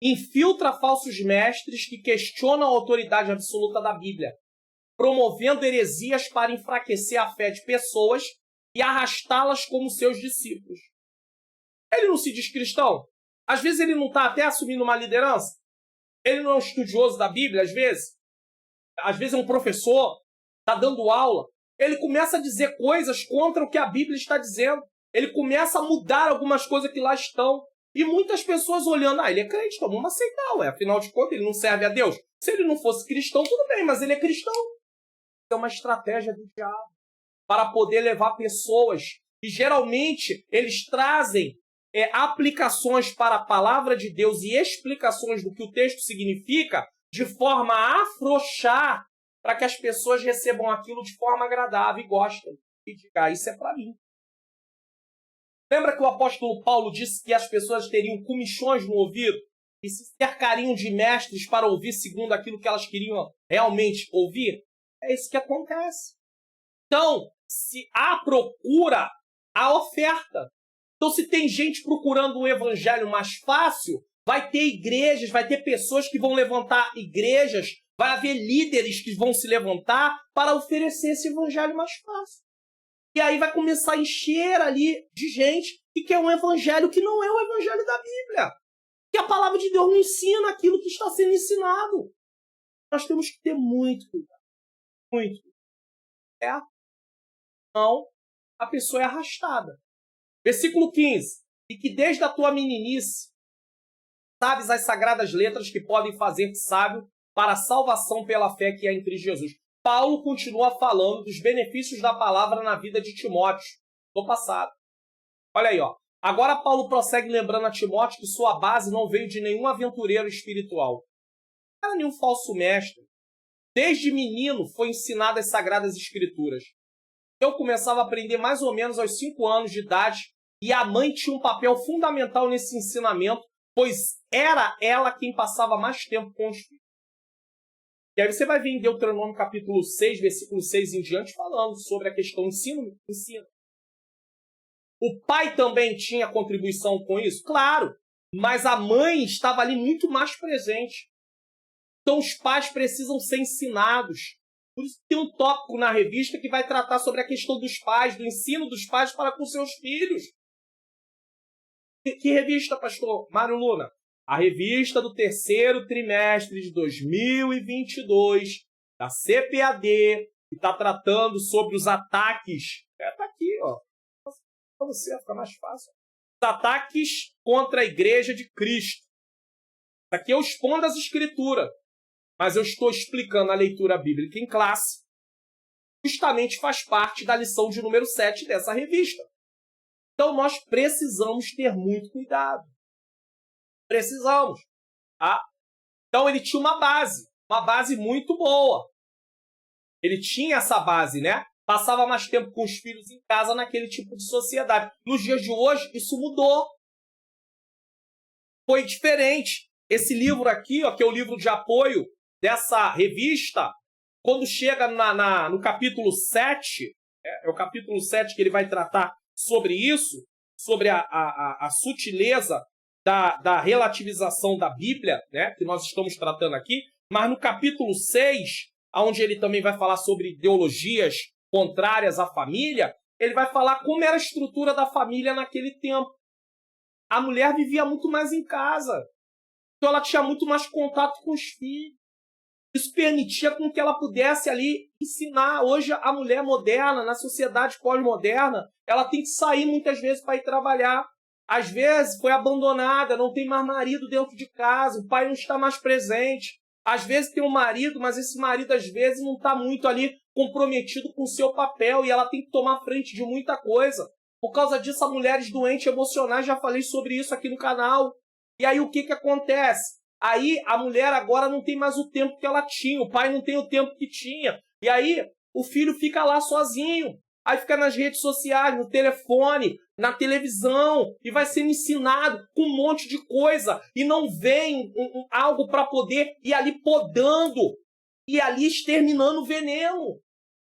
Infiltra falsos mestres que questionam a autoridade absoluta da Bíblia, promovendo heresias para enfraquecer a fé de pessoas e arrastá-las como seus discípulos. Ele não se diz cristão? Às vezes ele não está até assumindo uma liderança? Ele não é um estudioso da Bíblia, às vezes? Às vezes é um professor, está dando aula. Ele começa a dizer coisas contra o que a Bíblia está dizendo. Ele começa a mudar algumas coisas que lá estão. E muitas pessoas olhando, ele é crente, então vamos aceitar, afinal de contas ele não serve a Deus. Se ele não fosse cristão, tudo bem, mas ele é cristão. É uma estratégia do diabo para poder levar pessoas, e geralmente eles trazem aplicações para a palavra de Deus e explicações do que o texto significa de forma a afrouxar para que as pessoas recebam aquilo de forma agradável e gostem. E digam, isso é para mim. Lembra que o apóstolo Paulo disse que as pessoas teriam comichões no ouvido e se cercariam de mestres para ouvir segundo aquilo que elas queriam realmente ouvir? É isso que acontece. Então, se há procura, há oferta. Então, se tem gente procurando um evangelho mais fácil, vai ter igrejas, vai ter pessoas que vão levantar igrejas, vai haver líderes que vão se levantar para oferecer esse evangelho mais fácil. E aí vai começar a encher ali de gente que quer um evangelho que não é o evangelho da Bíblia. Que a palavra de Deus não ensina aquilo que está sendo ensinado. Nós temos que ter muito cuidado. Muito. Não, a pessoa é arrastada. Versículo 15. E que desde a tua meninice sabes as sagradas letras que podem fazer-te sábio para a salvação pela fé que é em Cristo Jesus. Paulo continua falando dos benefícios da palavra na vida de Timóteo no passado. Olha aí, ó. Agora Paulo prossegue lembrando a Timóteo que sua base não veio de nenhum aventureiro espiritual. Não era nenhum falso mestre. Desde menino foi ensinado as Sagradas Escrituras. Eu começava a aprender mais ou menos aos 5 anos de idade e a mãe tinha um papel fundamental nesse ensinamento, pois era ela quem passava mais tempo com os filhos. E aí você vai ver em Deuteronômio capítulo 6, versículo 6 em diante, falando sobre a questão ensino. O pai também tinha contribuição com isso? Claro, mas a mãe estava ali muito mais presente. Então os pais precisam ser ensinados. Por isso tem um tópico na revista que vai tratar sobre a questão dos pais, do ensino dos pais para com seus filhos. Que revista, pastor Mário Luna? A revista do terceiro trimestre de 2022, da CPAD, que está tratando sobre os ataques. Está aqui, ó. Para você, fica mais fácil. Os ataques contra a Igreja de Cristo. Aqui eu expondo as Escrituras, mas eu estou explicando a leitura bíblica em classe. Justamente faz parte da lição de número 7 dessa revista. Então nós precisamos ter muito cuidado. Precisamos. Tá? Então ele tinha uma base muito boa. Ele tinha essa base, né? Passava mais tempo com os filhos em casa naquele tipo de sociedade. Nos dias de hoje, isso mudou. Foi diferente. Esse livro aqui, ó, que é o livro de apoio dessa revista, quando chega no capítulo 7, é o capítulo 7 que ele vai tratar sobre isso, sobre a sutileza da relativização da Bíblia, né, que nós estamos tratando aqui, mas no capítulo 6, onde ele também vai falar sobre ideologias contrárias à família, ele vai falar como era a estrutura da família naquele tempo. A mulher vivia muito mais em casa, então ela tinha muito mais contato com os filhos. Isso permitia com que ela pudesse ali ensinar. Hoje a mulher moderna, na sociedade pós-moderna, ela tem que sair muitas vezes para ir trabalhar. Às vezes foi abandonada, não tem mais marido dentro de casa, o pai não está mais presente. Às vezes tem um marido, mas esse marido às vezes não está muito ali comprometido com o seu papel e ela tem que tomar frente de muita coisa. Por causa disso, as mulheres doentes emocionais, já falei sobre isso aqui no canal. E aí o que acontece? Aí a mulher agora não tem mais o tempo que ela tinha, o pai não tem o tempo que tinha. E aí o filho fica lá sozinho. Aí fica nas redes sociais, no telefone, na televisão, e vai sendo ensinado com um monte de coisa. E não vem algo para poder ir ali podando, e ali exterminando o veneno.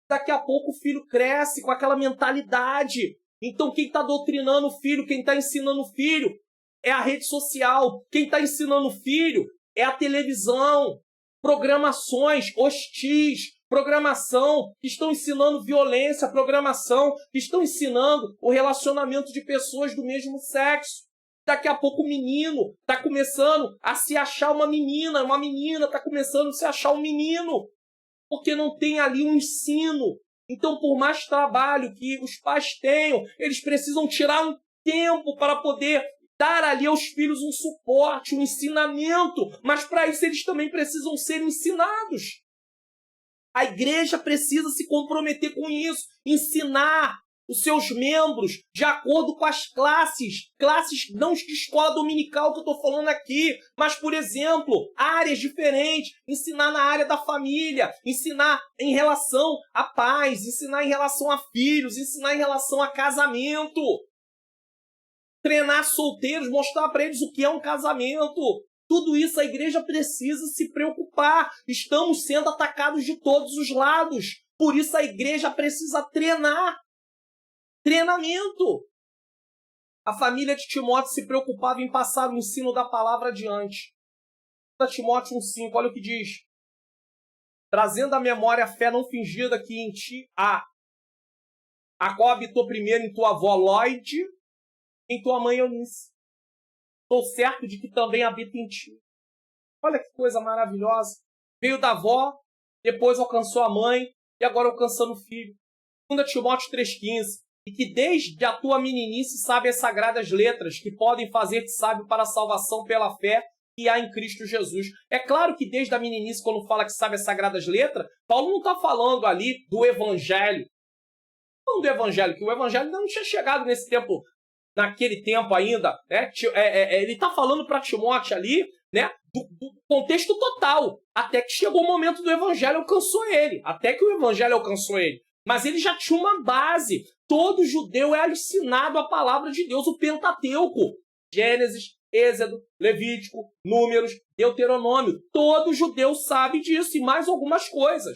Daqui a pouco o filho cresce com aquela mentalidade. Então quem está doutrinando o filho, quem está ensinando o filho, é a rede social. Quem está ensinando o filho é a televisão. Programações hostis, programação que estão ensinando violência, programação que estão ensinando o relacionamento de pessoas do mesmo sexo. Daqui a pouco o menino está começando a se achar uma menina está começando a se achar um menino, porque não tem ali um ensino. Então, por mais trabalho que os pais tenham, eles precisam tirar um tempo para poder dar ali aos filhos um suporte, um ensinamento, mas para isso eles também precisam ser ensinados. A igreja precisa se comprometer com isso, ensinar os seus membros de acordo com as classes não de escola dominical que eu estou falando aqui, mas, por exemplo, áreas diferentes, ensinar na área da família, ensinar em relação a pais, ensinar em relação a filhos, ensinar em relação a casamento, treinar solteiros, mostrar para eles o que é um casamento. Tudo isso a igreja precisa se preocupar. Estamos sendo atacados de todos os lados. Por isso a igreja precisa treinar. Treinamento. A família de Timóteo se preocupava em passar o ensino da palavra adiante. Timóteo 1,5, olha o que diz. Trazendo à memória a fé não fingida que em ti há, a qual habitou primeiro em tua avó Lóide, em tua mãe Eunice. Estou certo de que também habita em ti. Olha que coisa maravilhosa. Veio da avó, depois alcançou a mãe e agora alcançando o filho. 2 Timóteo 3,15. E que desde a tua meninice sabe as sagradas letras que podem fazer-te sábio para a salvação pela fé que há em Cristo Jesus. É claro que desde a meninice, quando fala que sabe as sagradas letras, Paulo não está falando ali do evangelho. Não do evangelho, que o evangelho ainda não tinha chegado naquele tempo ainda, né? Ele está falando para Timóteo ali, né, do contexto total, até que chegou o momento do evangelho, alcançou ele, até que o evangelho alcançou ele. Mas ele já tinha uma base. Todo judeu é ensinado a palavra de Deus, o Pentateuco. Gênesis, Êxodo, Levítico, Números, Deuteronômio. Todo judeu sabe disso e mais algumas coisas.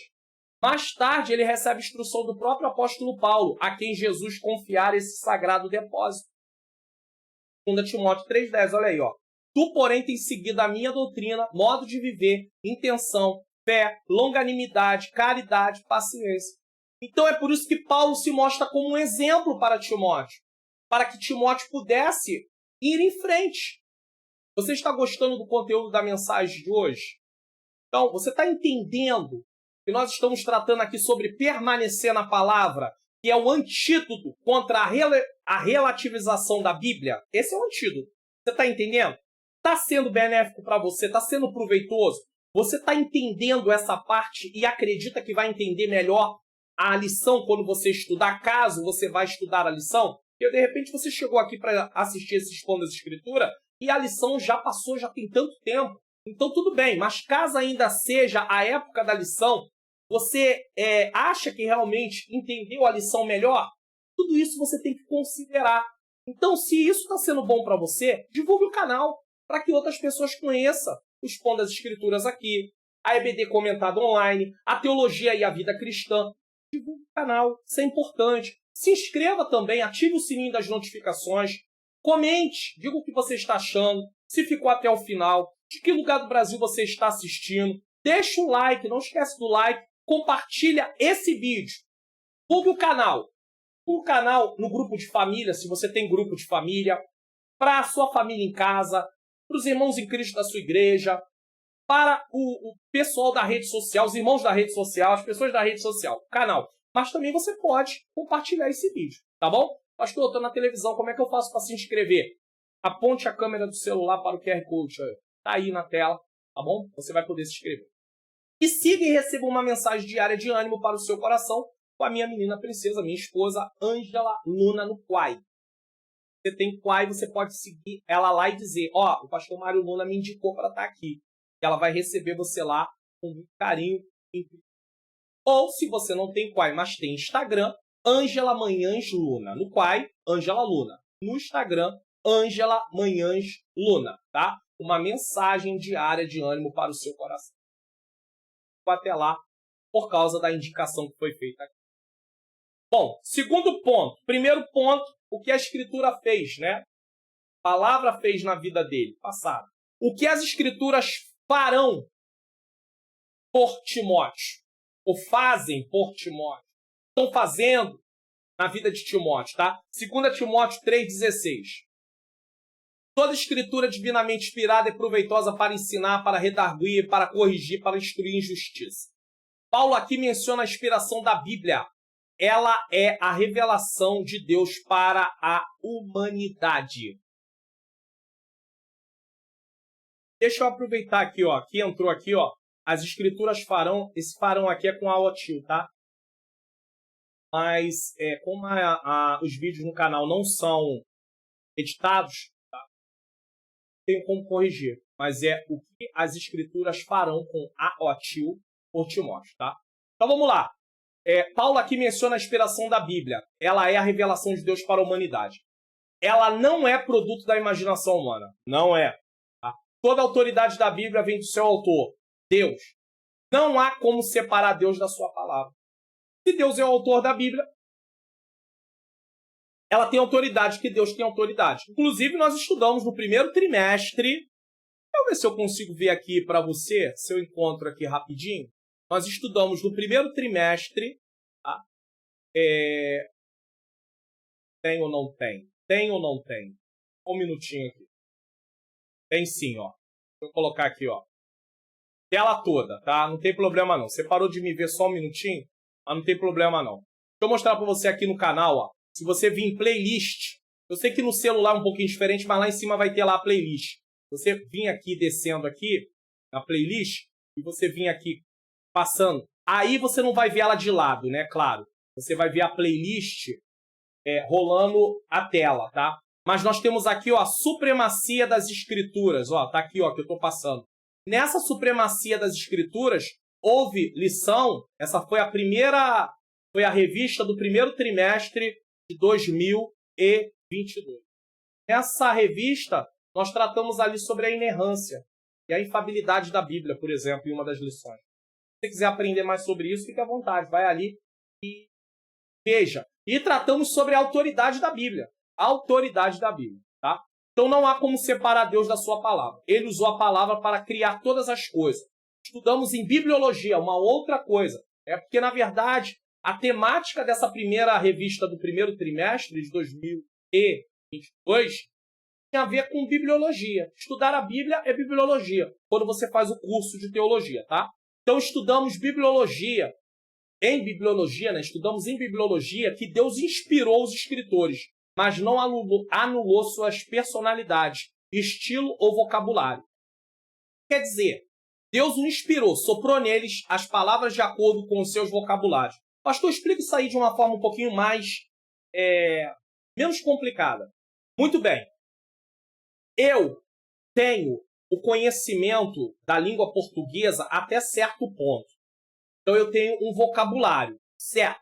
Mais tarde ele recebe instrução do próprio apóstolo Paulo, a quem Jesus confiara esse sagrado depósito. 2 Timóteo 3,10, olha aí, ó. Tu, porém, tens seguido a minha doutrina, modo de viver, intenção, fé, longanimidade, caridade, paciência. Então é por isso que Paulo se mostra como um exemplo para Timóteo, para que Timóteo pudesse ir em frente. Você está gostando do conteúdo da mensagem de hoje? Então, você está entendendo que nós estamos tratando aqui sobre permanecer na palavra, que é o antídoto contra a relativização da Bíblia? Esse é o antídoto. Você está entendendo? Está sendo benéfico para você? Está sendo proveitoso? Você está entendendo essa parte e acredita que vai entender melhor a lição quando você estudar, caso você vá estudar a lição? Porque de repente você chegou aqui para assistir esse Expondo as Escrituras e a lição já passou, já tem tanto tempo. Então tudo bem, mas caso ainda seja a época da lição, você acha que realmente entendeu a lição melhor? Tudo isso você tem que considerar. Então, se isso está sendo bom para você, divulgue o canal para que outras pessoas conheçam o Expondo as Escrituras aqui, a EBD Comentado Online, a Teologia e a Vida Cristã. Divulgue o canal, isso é importante. Se inscreva também, ative o sininho das notificações, comente, diga o que você está achando, se ficou até o final, de que lugar do Brasil você está assistindo, deixa um like, não esquece do like, compartilha esse vídeo, divulgue o canal no grupo de família, se você tem grupo de família, para a sua família em casa, para os irmãos em Cristo da sua igreja, para o pessoal da rede social, os irmãos da rede social, as pessoas da rede social, o canal. Mas também você pode compartilhar esse vídeo, tá bom? Pastor, eu estou na televisão, como é que eu faço para se inscrever? Aponte a câmera do celular para o QR Code, tá aí na tela, tá bom? Você vai poder se inscrever. E siga e receba uma mensagem diária de ânimo para o seu coração com a minha menina princesa, minha esposa, Ângela Luna, no Quai. Você tem Quai, você pode seguir ela lá e dizer, o pastor Mário Luna me indicou para estar aqui. Ela vai receber você lá com muito carinho. Ou, se você não tem Quai, mas tem Instagram, Ângela Manhãs Luna. No Quai, Ângela Luna. No Instagram, Ângela Manhãs Luna, tá? Uma mensagem diária de ânimo para o seu coração. Vou até lá, por causa da indicação que foi feita aqui. Bom, segundo ponto. Primeiro ponto, o que a Escritura fez, né? A palavra fez na vida dele, passado. O que as Escrituras farão por Timóteo, ou fazem por Timóteo, estão fazendo na vida de Timóteo, tá? 2 Timóteo 3,16. Toda escritura divinamente inspirada é proveitosa para ensinar, para redarguir, para corrigir, para instruir em justiça. Paulo aqui menciona a inspiração da Bíblia. Ela é a revelação de Deus para a humanidade. Deixa eu aproveitar aqui, ó. Aqui entrou aqui, ó. As escrituras farão. Esse farão aqui é com aotil, tá? Mas como os vídeos no canal não são editados, tá? Não tenho como corrigir. Mas é o que as escrituras farão com aotil por Timóteo, tá? Então vamos lá. Paulo aqui menciona a inspiração da Bíblia. Ela é a revelação de Deus para a humanidade. Ela não é produto da imaginação humana. Não é. Tá? Toda a autoridade da Bíblia vem do seu autor, Deus. Não há como separar Deus da sua palavra. Se Deus é o autor da Bíblia, ela tem autoridade, que Deus tem autoridade. Inclusive, nós estudamos no primeiro trimestre. Deixa eu ver se eu consigo ver aqui para você, se eu encontro aqui rapidinho. Nós estudamos no primeiro trimestre. Tá? Tem ou não tem? Tem ou não tem? Um minutinho aqui. Tem sim, ó. Deixa eu colocar aqui, ó. Tela toda, tá? Não tem problema não. Você parou de me ver só um minutinho? Mas não tem problema não. Deixa eu mostrar para você aqui no canal, ó. Se você vir em playlist, eu sei que no celular é um pouquinho diferente, mas lá em cima vai ter lá a playlist. Você vir aqui, descendo aqui, na playlist, e você vir aqui, passando. Aí você não vai ver ela de lado, né? Claro. Você vai ver a playlist rolando a tela, tá? Mas nós temos aqui, ó, a supremacia das escrituras. Ó, tá aqui, ó, que eu tô passando. Nessa supremacia das escrituras, houve lição. Essa foi a primeira, foi a revista do primeiro trimestre de 2022. Nessa revista, nós tratamos ali sobre a inerrância e a infabilidade da Bíblia, por exemplo, em uma das lições. Se você quiser aprender mais sobre isso, fique à vontade. Vai ali e veja. E tratamos sobre a autoridade da Bíblia. A autoridade da Bíblia, tá? Então não há como separar Deus da sua palavra. Ele usou a palavra para criar todas as coisas. Estudamos em bibliologia, uma outra coisa. É porque, na verdade, a temática dessa primeira revista do primeiro trimestre de 2022 tem a ver com bibliologia. Estudar a Bíblia é bibliologia, quando você faz o curso de teologia, tá? Então estudamos bibliologia. Em bibliologia, né? Estudamos em bibliologia que Deus inspirou os escritores, mas não anulou suas personalidades, estilo ou vocabulário. Quer dizer, Deus o inspirou, soprou neles as palavras de acordo com os seus vocabulários. Pastor, explica isso aí de uma forma um pouquinho mais menos complicada. Muito bem. Eu tenho o conhecimento da língua portuguesa até certo ponto. Então eu tenho um vocabulário, certo?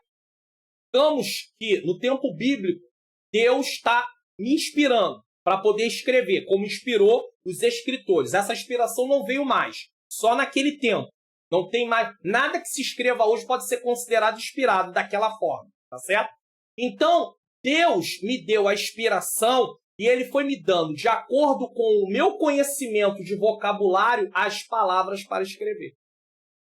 Digamos que no tempo bíblico, Deus está me inspirando para poder escrever, como inspirou os escritores. Essa inspiração não veio mais, só naquele tempo. Não tem mais nada que se escreva hoje pode ser considerado inspirado daquela forma, tá certo? Então, Deus me deu a inspiração e Ele foi me dando, de acordo com o meu conhecimento de vocabulário, as palavras para escrever.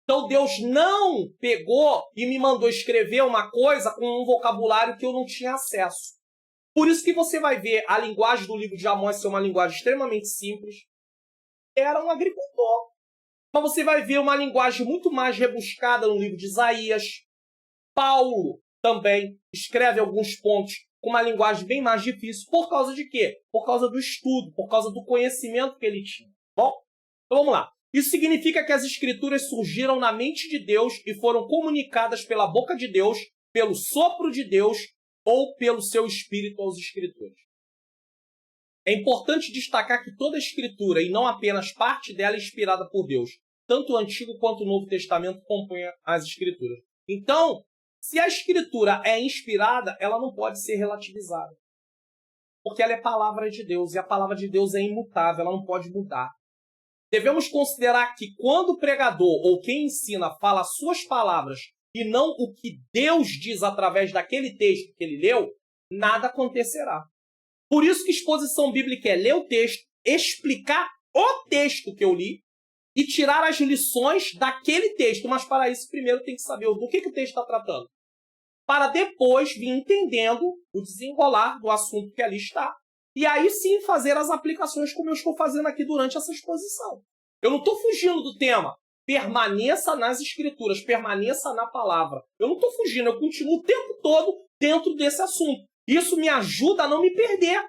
Então, Deus não pegou e me mandou escrever uma coisa com um vocabulário que eu não tinha acesso. Por isso que você vai ver a linguagem do livro de Amós ser uma linguagem extremamente simples. Era um agricultor. Mas você vai ver uma linguagem muito mais rebuscada no livro de Isaías. Paulo também escreve alguns pontos com uma linguagem bem mais difícil. Por causa de quê? Por causa do estudo, por causa do conhecimento que ele tinha. Bom, então vamos lá. Isso significa que as escrituras surgiram na mente de Deus e foram comunicadas pela boca de Deus, pelo sopro de Deus ou pelo seu espírito aos escritores. É importante destacar que toda a escritura, e não apenas parte dela, é inspirada por Deus. Tanto o Antigo quanto o Novo Testamento compõem as escrituras. Então, se a escritura é inspirada, ela não pode ser relativizada. Porque ela é palavra de Deus, e a palavra de Deus é imutável, ela não pode mudar. Devemos considerar que quando o pregador ou quem ensina fala suas palavras e não o que Deus diz através daquele texto que ele leu, nada acontecerá. Por isso que exposição bíblica é ler o texto, explicar o texto que eu li e tirar as lições daquele texto. Mas para isso, primeiro tem que saber do que o texto está tratando. Para depois vir entendendo o desenrolar do assunto que ali está. E aí sim fazer as aplicações como eu estou fazendo aqui durante essa exposição. Eu não estou fugindo do tema. Permaneça nas escrituras, permaneça na palavra. Eu não estou fugindo, eu continuo o tempo todo dentro desse assunto. Isso me ajuda a não me perder.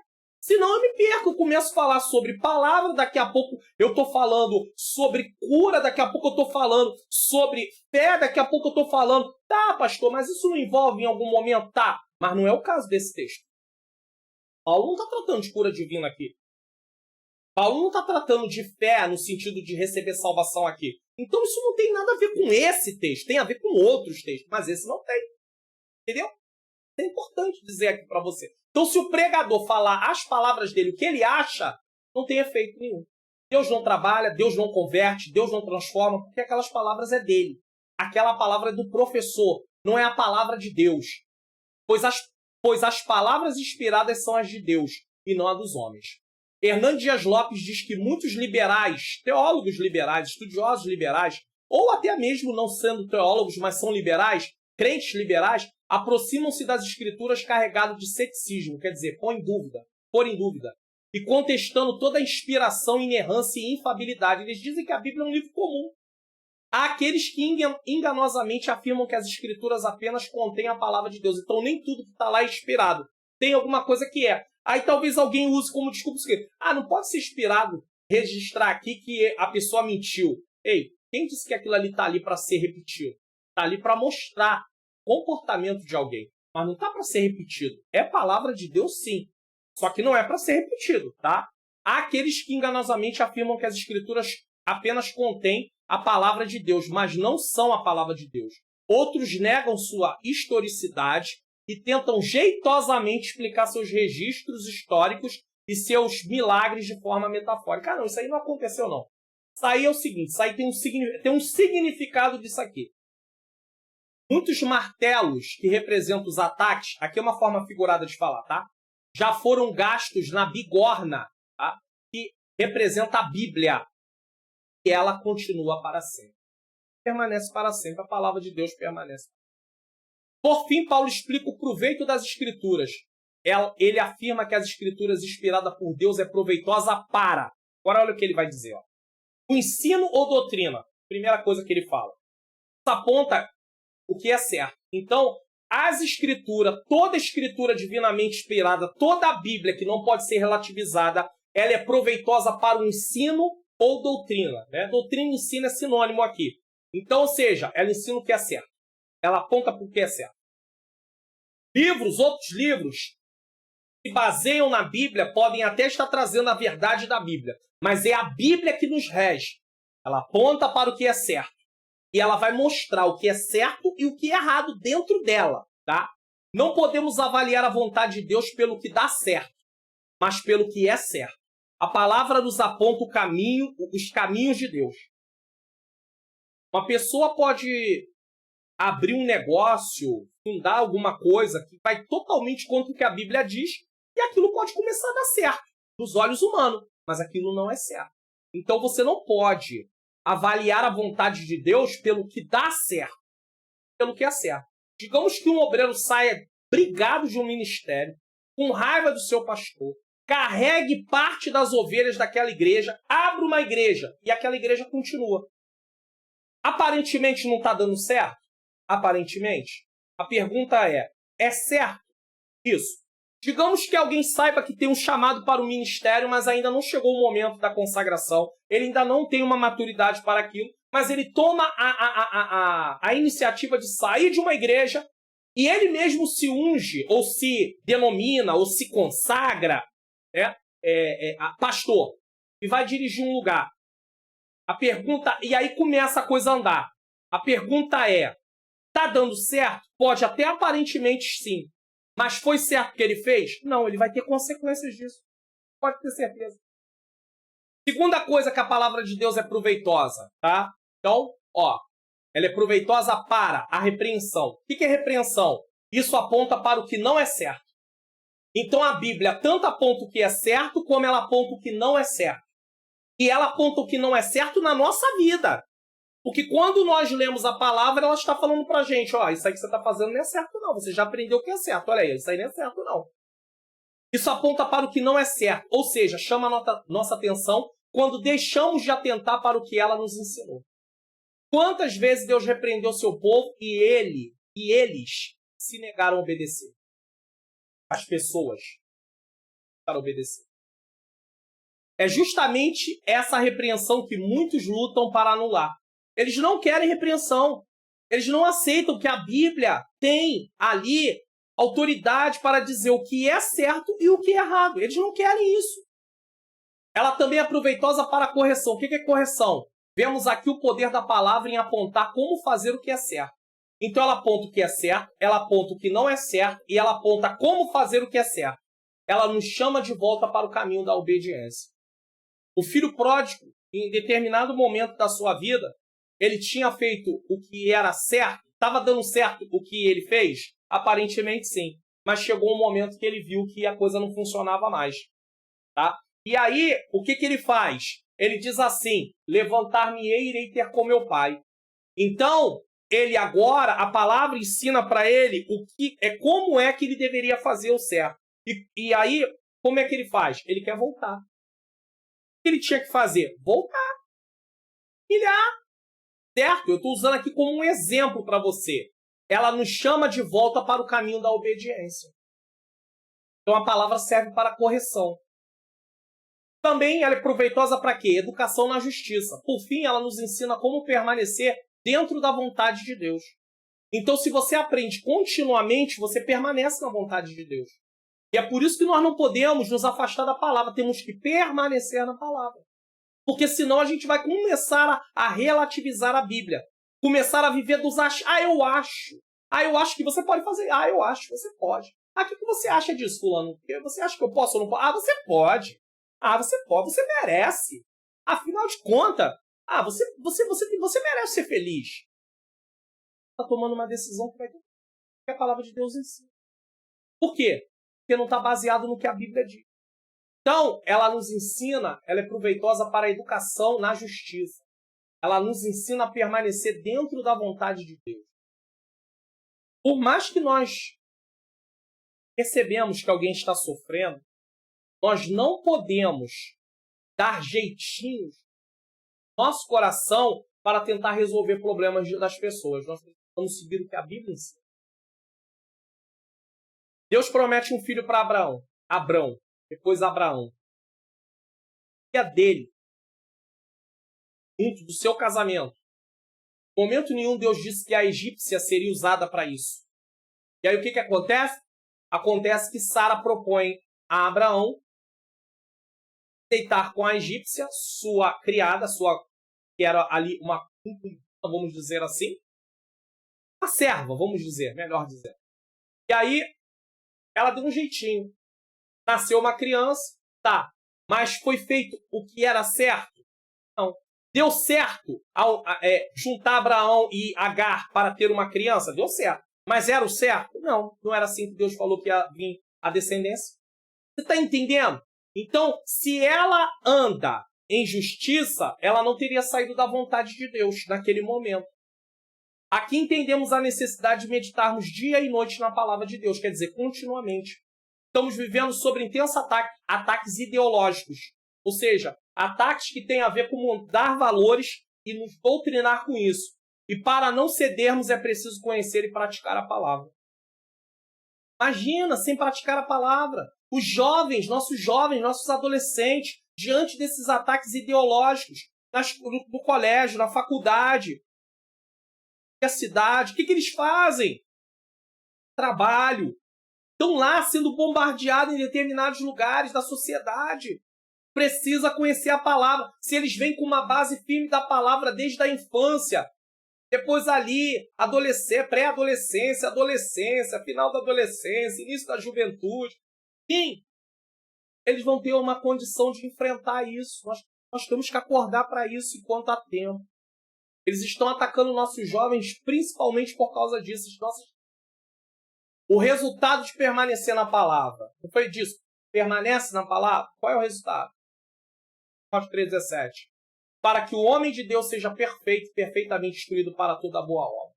Senão eu me perco, eu começo a falar sobre palavra, daqui a pouco eu estou falando sobre cura, daqui a pouco eu estou falando sobre fé, daqui a pouco eu estou falando... Tá, pastor, mas isso não envolve em algum momento? Tá, mas não é o caso desse texto. Paulo não está tratando de cura divina aqui. Paulo não está tratando de fé no sentido de receber salvação aqui. Então isso não tem nada a ver com esse texto, tem a ver com outros textos, mas esse não tem. Entendeu? É importante dizer aqui para você. Então, se o pregador falar as palavras dele, o que ele acha, não tem efeito nenhum. Deus não trabalha, Deus não converte, Deus não transforma, porque aquelas palavras é dele. Aquela palavra é do professor, não é a palavra de Deus. Pois as palavras inspiradas são as de Deus e não a dos homens. Hernando Dias Lopes diz que muitos liberais, teólogos liberais, estudiosos liberais, ou até mesmo não sendo teólogos, mas são liberais, crentes liberais, aproximam-se das escrituras carregados de ceticismo, quer dizer, pôr em dúvida, e contestando toda a inspiração, inerrância e infabilidade. Eles dizem que a Bíblia é um livro comum. Há aqueles que enganosamente afirmam que as escrituras apenas contêm a palavra de Deus, então nem tudo que está lá é inspirado. Tem alguma coisa que é. Aí talvez alguém use como desculpa o seguinte: não pode ser inspirado registrar aqui que a pessoa mentiu. Ei, quem disse que aquilo ali está ali para ser repetido? Está ali para mostrar comportamento de alguém, mas não está para ser repetido. É palavra de Deus, sim, só que não é para ser repetido, tá? Há aqueles que enganosamente afirmam que as escrituras apenas contêm a palavra de Deus, mas não são a palavra de Deus. Outros negam sua historicidade e tentam jeitosamente explicar seus registros históricos e seus milagres de forma metafórica. Não, isso aí não aconteceu, não. Isso aí é o seguinte, isso aí tem um significado disso aqui. Muitos martelos que representam os ataques, aqui é uma forma figurada de falar, tá? Já foram gastos na bigorna, tá? Que representa a Bíblia. E ela continua para sempre. Permanece para sempre, a palavra de Deus permanece. Por fim, Paulo explica o proveito das Escrituras. Ele afirma que as Escrituras inspiradas por Deus é proveitosa para... Agora olha o que ele vai dizer. Ó. O ensino ou doutrina. Primeira coisa que ele fala. Isso aponta o que é certo. Então, as Escrituras, toda Escritura divinamente inspirada, toda a Bíblia que não pode ser relativizada, ela é proveitosa para o ensino ou doutrina. Né? Doutrina e ensino é sinônimo aqui. Então, ou seja, ela ensina o que é certo. Ela aponta para o que é certo. Outros livros que se baseiam na Bíblia podem até estar trazendo a verdade da Bíblia, mas é a Bíblia que nos rege. Ela aponta para o que é certo. E ela vai mostrar o que é certo e o que é errado dentro dela. Tá? Não podemos avaliar a vontade de Deus pelo que dá certo, mas pelo que é certo. A palavra nos aponta o caminho, os caminhos de Deus. Uma pessoa pode abrir um negócio, fundar alguma coisa que vai totalmente contra o que a Bíblia diz, e aquilo pode começar a dar certo, nos olhos humanos, mas aquilo não é certo. Então você não pode avaliar a vontade de Deus pelo que dá certo, pelo que é certo. Digamos que um obreiro saia brigado de um ministério, com raiva do seu pastor, carregue parte das ovelhas daquela igreja, abra uma igreja, e aquela igreja continua. Aparentemente não está dando certo? Aparentemente. A pergunta é certo isso? Digamos que alguém saiba que tem um chamado para o ministério, mas ainda não chegou o momento da consagração, ele ainda não tem uma maturidade para aquilo, mas ele toma a iniciativa de sair de uma igreja e ele mesmo se unge, ou se denomina, ou se consagra, pastor, e vai dirigir um lugar. A pergunta, e aí começa a coisa a andar. A pergunta é, está dando certo? Pode até aparentemente sim. Mas foi certo o que ele fez? Não, ele vai ter consequências disso. Pode ter certeza. Segunda coisa que a palavra de Deus é proveitosa, tá? Então, ela é proveitosa para a repreensão. O que é repreensão? Isso aponta para o que não é certo. Então a Bíblia tanto aponta o que é certo, como ela aponta o que não é certo. E ela aponta o que não é certo na nossa vida. Porque quando nós lemos a palavra, ela está falando pra gente, isso aí que você está fazendo não é certo não, você já aprendeu o que é certo, olha aí, isso aí não é certo não. Isso aponta para o que não é certo, ou seja, chama a nossa atenção quando deixamos de atentar para o que ela nos ensinou. Quantas vezes Deus repreendeu seu povo e eles se negaram a obedecer? As pessoas. para obedecer. É justamente essa repreensão que muitos lutam para anular. Eles não querem repreensão. Eles não aceitam que a Bíblia tem ali autoridade para dizer o que é certo e o que é errado. Eles não querem isso. Ela também é proveitosa para a correção. O que é correção? Vemos aqui o poder da palavra em apontar como fazer o que é certo. Então ela aponta o que é certo, ela aponta o que não é certo e ela aponta como fazer o que é certo. Ela nos chama de volta para o caminho da obediência. O filho pródigo, em determinado momento da sua vida, ele tinha feito o que era certo, estava dando certo o que ele fez? Aparentemente sim. Mas chegou um momento que ele viu que a coisa não funcionava mais. Tá? E aí, o que ele faz? Ele diz assim, levantar-me-ei e irei ter com meu pai. Então, ele agora, a palavra ensina para ele como é que ele deveria fazer o certo. E aí, como é que ele faz? Ele quer voltar. O que ele tinha que fazer? Voltar. Filhar. Certo? Eu estou usando aqui como um exemplo para você. Ela nos chama de volta para o caminho da obediência. Então a palavra serve para correção. Também ela é proveitosa para quê? Educação na justiça. Por fim, ela nos ensina como permanecer dentro da vontade de Deus. Então, se você aprende continuamente, você permanece na vontade de Deus. E é por isso que nós não podemos nos afastar da palavra. Temos que permanecer na palavra. Porque senão a gente vai começar a relativizar a Bíblia. Começar a viver dos achos. Eu acho. Eu acho que você pode fazer. Eu acho que você pode. O que você acha disso, fulano? Você acha que eu posso ou não posso? Você pode. Você pode. Você merece. Afinal de contas, você merece ser feliz. Está tomando uma decisão que vai ter que a palavra de Deus ensina. Por quê? Porque não está baseado no que a Bíblia diz. Então, ela nos ensina, ela é proveitosa para a educação na justiça. Ela nos ensina a permanecer dentro da vontade de Deus. Por mais que nós percebemos que alguém está sofrendo, nós não podemos dar jeitinhos no nosso coração para tentar resolver problemas das pessoas. Nós precisamos seguir o que a Bíblia ensina. Deus promete um filho para Abrão. Depois Abraão. E a dele, junto do seu casamento. Em momento nenhum Deus disse que a egípcia seria usada para isso. E aí o que acontece? Acontece que Sara propõe a Abraão deitar com a egípcia, sua criada, que era ali uma, vamos dizer assim, uma serva, vamos dizer, melhor dizer. E aí ela deu um jeitinho. Nasceu uma criança, tá. Mas foi feito o que era certo? Não. Deu certo juntar Abraão e Agar para ter uma criança? Deu certo. Mas era o certo? Não. Não era assim que Deus falou que ia vir a descendência. Você está entendendo? Então, se ela anda em justiça, ela não teria saído da vontade de Deus naquele momento. Aqui entendemos a necessidade de meditarmos dia e noite na palavra de Deus, quer dizer, continuamente. Estamos vivendo sobre intensos ataques ideológicos, ou seja, ataques que têm a ver com mudar valores e nos doutrinar com isso. E para não cedermos é preciso conhecer e praticar a palavra. Imagina, sem praticar a palavra, os jovens, nossos adolescentes, diante desses ataques ideológicos, no colégio, na faculdade, na cidade, o que eles fazem? Trabalho. Estão lá sendo bombardeados em determinados lugares da sociedade. Precisa conhecer a palavra. Se eles vêm com uma base firme da palavra desde a infância, depois ali, pré-adolescência, adolescência, final da adolescência, início da juventude, sim, eles vão ter uma condição de enfrentar isso. Nós temos que acordar para isso enquanto há tempo. Eles estão atacando nossos jovens principalmente por causa disso. O resultado de permanecer na palavra. Não foi disso? Permanece na palavra? Qual é o resultado? 3,17. Para que o homem de Deus seja perfeito, perfeitamente instruído para toda boa obra.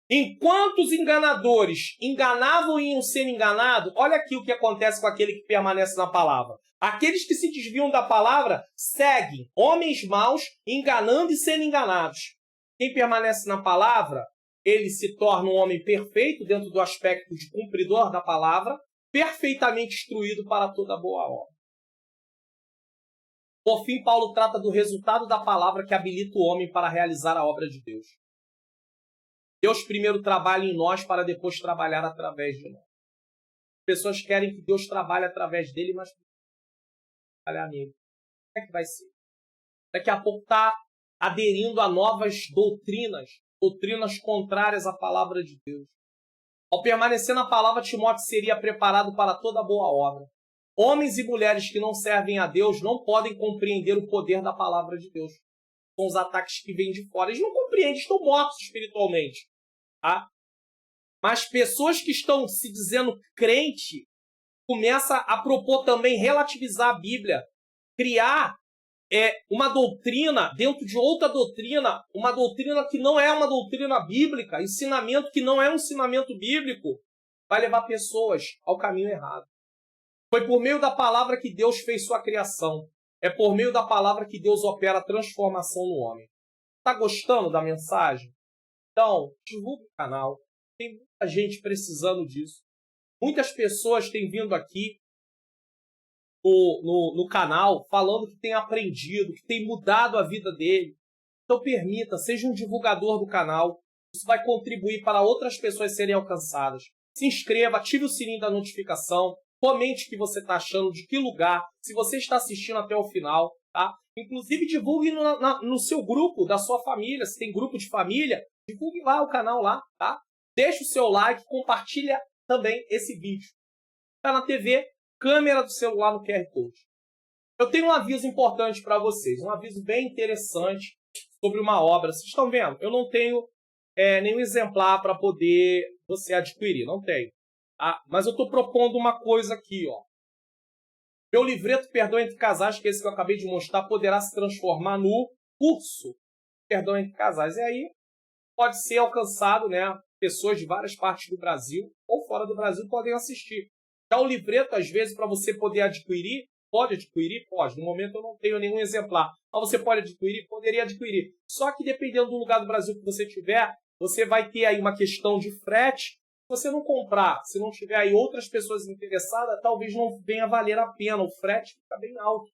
Enquanto os enganadores enganavam e iam sendo enganados, olha aqui o que acontece com aquele que permanece na palavra. Aqueles que se desviam da palavra seguem homens maus enganando e sendo enganados. Quem permanece na palavra, ele se torna um homem perfeito dentro do aspecto de cumpridor da palavra, perfeitamente instruído para toda boa obra. Por fim, Paulo trata do resultado da palavra que habilita o homem para realizar a obra de Deus. Deus primeiro trabalha em nós para depois trabalhar através de nós. Pessoas querem que Deus trabalhe através dele, mas não trabalhar nele. Como é que vai ser? Daqui a pouco está aderindo a novas doutrinas contrárias à palavra de Deus. Ao permanecer na palavra, Timóteo seria preparado para toda boa obra. Homens e mulheres que não servem a Deus não podem compreender o poder da palavra de Deus. São os ataques que vêm de fora. Eles não compreendem, estão mortos espiritualmente. Tá? Mas pessoas que estão se dizendo crente começam a propor também relativizar a Bíblia, criar uma doutrina dentro de outra doutrina, uma doutrina que não é uma doutrina bíblica, ensinamento que não é um ensinamento bíblico, vai levar pessoas ao caminho errado. Foi por meio da palavra que Deus fez sua criação. É por meio da palavra que Deus opera a transformação no homem. Está gostando da mensagem? Então, divulgue o canal. Tem muita gente precisando disso. Muitas pessoas têm vindo aqui no canal falando que tem aprendido, que tem mudado a vida dele. Então permita, seja um divulgador do canal. Isso vai contribuir para outras pessoas serem alcançadas. Se inscreva, ative o sininho da notificação. Comente o que você está achando, de que lugar, se você está assistindo até o final, tá? Inclusive, divulgue no seu grupo, da sua família. Se tem grupo de família, divulgue lá o canal lá, tá? Deixe o seu like, compartilha também esse vídeo. Está na TV, câmera do celular no QR Code. Eu tenho um aviso importante para vocês, um aviso bem interessante sobre uma obra. Vocês estão vendo? Eu não tenho nenhum exemplar para poder você adquirir, não tenho. Mas eu estou propondo uma coisa aqui, ó. Meu livreto Perdão entre Casais, que é esse que eu acabei de mostrar, poderá se transformar no curso Perdão entre Casais. E aí pode ser alcançado, né? Pessoas de várias partes do Brasil ou fora do Brasil podem assistir. Já o livreto, às vezes, para você poder adquirir, pode adquirir? Pode. No momento eu não tenho nenhum exemplar. Mas você pode adquirir? Poderia adquirir. Só que dependendo do lugar do Brasil que você tiver, você vai ter aí uma questão de frete. Se você não comprar, se não tiver aí outras pessoas interessadas, talvez não venha valer a pena. O frete fica bem alto.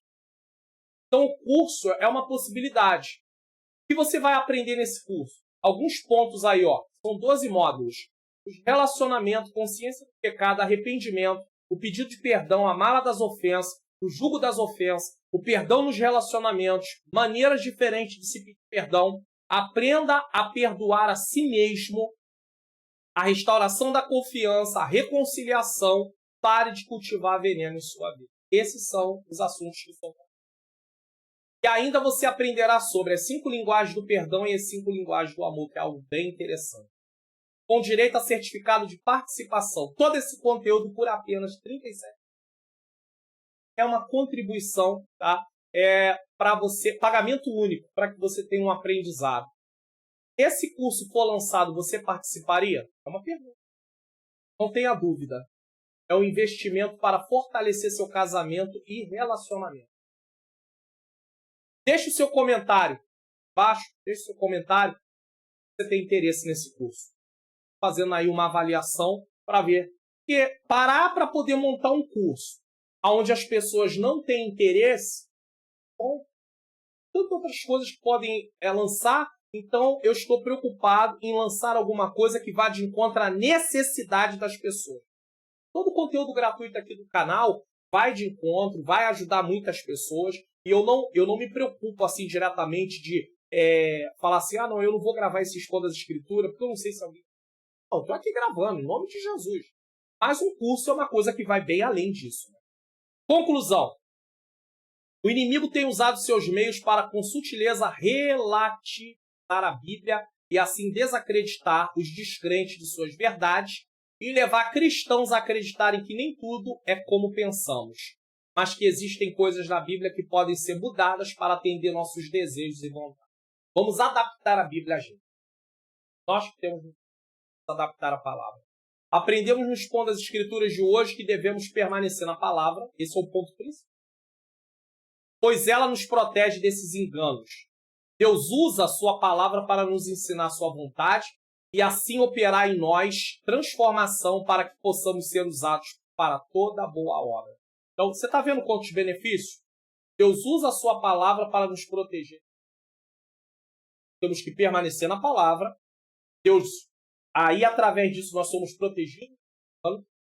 Então, o curso é uma possibilidade. O que você vai aprender nesse curso? Alguns pontos aí, ó. São 12 módulos. Os relacionamentos, consciência do pecado, arrependimento, o pedido de perdão, a mala das ofensas, o jugo das ofensas, o perdão nos relacionamentos, maneiras diferentes de se pedir perdão. Aprenda a perdoar a si mesmo, a restauração da confiança, a reconciliação. Pare de cultivar veneno em sua vida. Esses são os assuntos que são. E ainda você aprenderá sobre as 5 linguagens do perdão e as 5 linguagens do amor, que é algo bem interessante. Com direito a certificado de participação. Todo esse conteúdo por apenas R$ 37. É uma contribuição, tá? Para você, pagamento único, para que você tenha um aprendizado. Esse curso for lançado, você participaria? É uma pergunta. Não tenha dúvida. É um investimento para fortalecer seu casamento e relacionamento. Deixe o seu comentário abaixo. Deixe o seu comentário se você tem interesse nesse curso. Fazendo aí uma avaliação para ver. Porque parar para poder montar um curso onde as pessoas não têm interesse, bom, tantas outras coisas que podem lançar. Então, eu estou preocupado em lançar alguma coisa que vá de encontro à necessidade das pessoas. Todo o conteúdo gratuito aqui do canal vai de encontro, vai ajudar muitas pessoas. E eu não me preocupo assim diretamente de falar assim, não, eu não vou gravar esse Expondo das Escrituras, porque eu não sei se alguém... Não, estou aqui gravando, em nome de Jesus. Mas um curso é uma coisa que vai bem além disso. Né? Conclusão. O inimigo tem usado seus meios para, com sutileza, relativizar a Bíblia e assim desacreditar os descrentes de suas verdades e levar cristãos a acreditarem que nem tudo é como pensamos, mas que existem coisas na Bíblia que podem ser mudadas para atender nossos desejos e vontades. Vamos adaptar a Bíblia a gente. Nós que temos que adaptar a palavra. Aprendemos no Expondo das Escrituras de hoje que devemos permanecer na palavra. Esse é o ponto principal. Pois ela nos protege desses enganos. Deus usa a sua palavra para nos ensinar a sua vontade e assim operar em nós transformação para que possamos ser usados para toda boa obra. Então, você está vendo quantos benefícios? Deus usa a sua palavra para nos proteger. Temos que permanecer na palavra. Deus, aí através disso nós somos protegidos.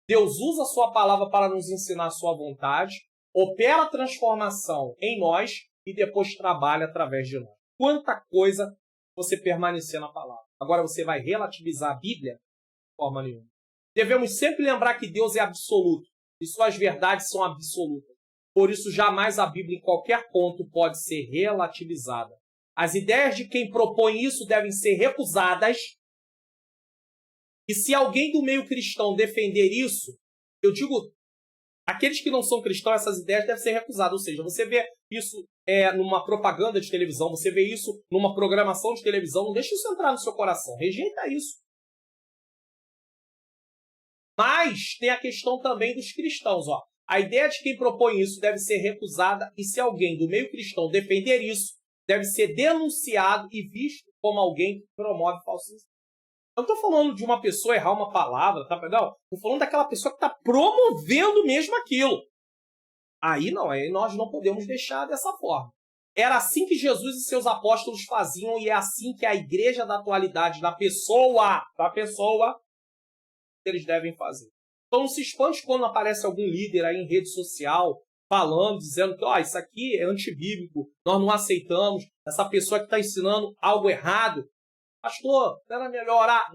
Deus usa a sua palavra para nos ensinar a sua vontade, opera a transformação em nós e depois trabalha através de nós. Quanta coisa você permanecer na palavra. Agora você vai relativizar a Bíblia? De forma nenhuma. Devemos sempre lembrar que Deus é absoluto e suas verdades são absolutas. Por isso, jamais a Bíblia, em qualquer ponto, pode ser relativizada. As ideias de quem propõe isso devem ser recusadas. E se alguém do meio cristão defender isso, eu digo, aqueles que não são cristãos, essas ideias devem ser recusadas. Ou seja, você vê isso numa propaganda de televisão, você vê isso numa programação de televisão, não deixe isso entrar no seu coração, rejeita isso. Mas tem a questão também dos cristãos. Ó. A ideia de quem propõe isso deve ser recusada e se alguém do meio cristão defender isso, deve ser denunciado e visto como alguém que promove falso ensino. Eu não estou falando de uma pessoa errar uma palavra, tá? Não, estou falando daquela pessoa que está promovendo mesmo aquilo. Aí nós não podemos deixar dessa forma. Era assim que Jesus e seus apóstolos faziam e é assim que a igreja da atualidade, da pessoa, eles devem fazer. Então não se espante quando aparece algum líder aí em rede social falando, dizendo que isso aqui é antibíblico, nós não aceitamos, essa pessoa que está ensinando algo errado. Pastor, não era melhor orar?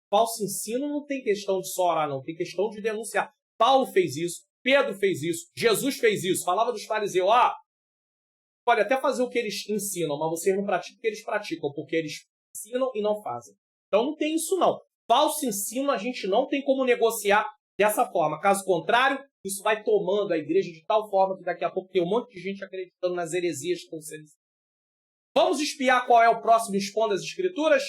Falso ensino não tem questão de só orar, não. Tem questão de denunciar. Paulo fez isso, Pedro fez isso, Jesus fez isso. Falava dos fariseus, pode até fazer o que eles ensinam, mas vocês não praticam o que eles praticam, porque eles ensinam e não fazem. Então não tem isso, não. Falso ensino a gente não tem como negociar dessa forma. Caso contrário, isso vai tomando a igreja de tal forma que daqui a pouco tem um monte de gente acreditando nas heresias que estão sendo ensinadas. Vamos espiar qual é o próximo Expondo as Escrituras?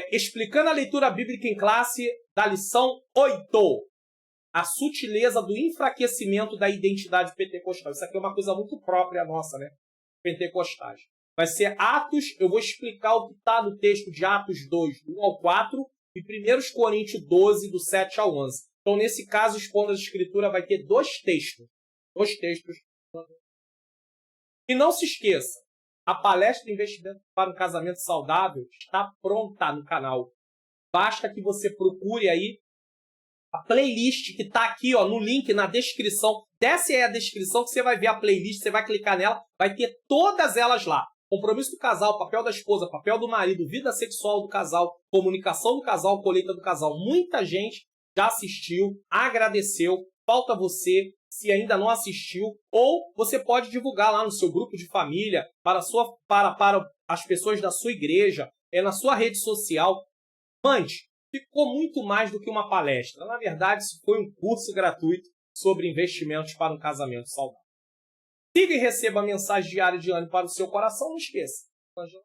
Explicando a leitura bíblica em classe da lição 8. A sutileza do enfraquecimento da identidade pentecostal. Isso aqui é uma coisa muito própria nossa, né? Pentecostais. Vai ser Atos, eu vou explicar o que está no texto de Atos 2, do 1 ao 4, e 1 Coríntios 12, do 7 ao 11. Então, nesse caso, Expondo as Escrituras vai ter dois textos. E não se esqueça, a palestra de investimento para um casamento saudável está pronta no canal. Basta que você procure aí a playlist que está aqui no link na descrição. Desce aí a descrição que você vai ver a playlist, você vai clicar nela, vai ter todas elas lá. Compromisso do casal, papel da esposa, papel do marido, vida sexual do casal, comunicação do casal, colheita do casal. Muita gente já assistiu, agradeceu. Falta você, se ainda não assistiu, ou você pode divulgar lá no seu grupo de família, para as pessoas da sua igreja, na sua rede social. Mande, ficou muito mais do que uma palestra. Na verdade, isso foi um curso gratuito sobre investimentos para um casamento saudável. Siga e receba a mensagem diária de ânimo para o seu coração. Não esqueça, Ângela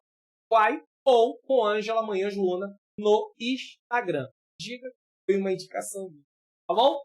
Quai ou com Ângela Manhãs Luna no Instagram. Diga que foi uma indicação minha. Tá bom?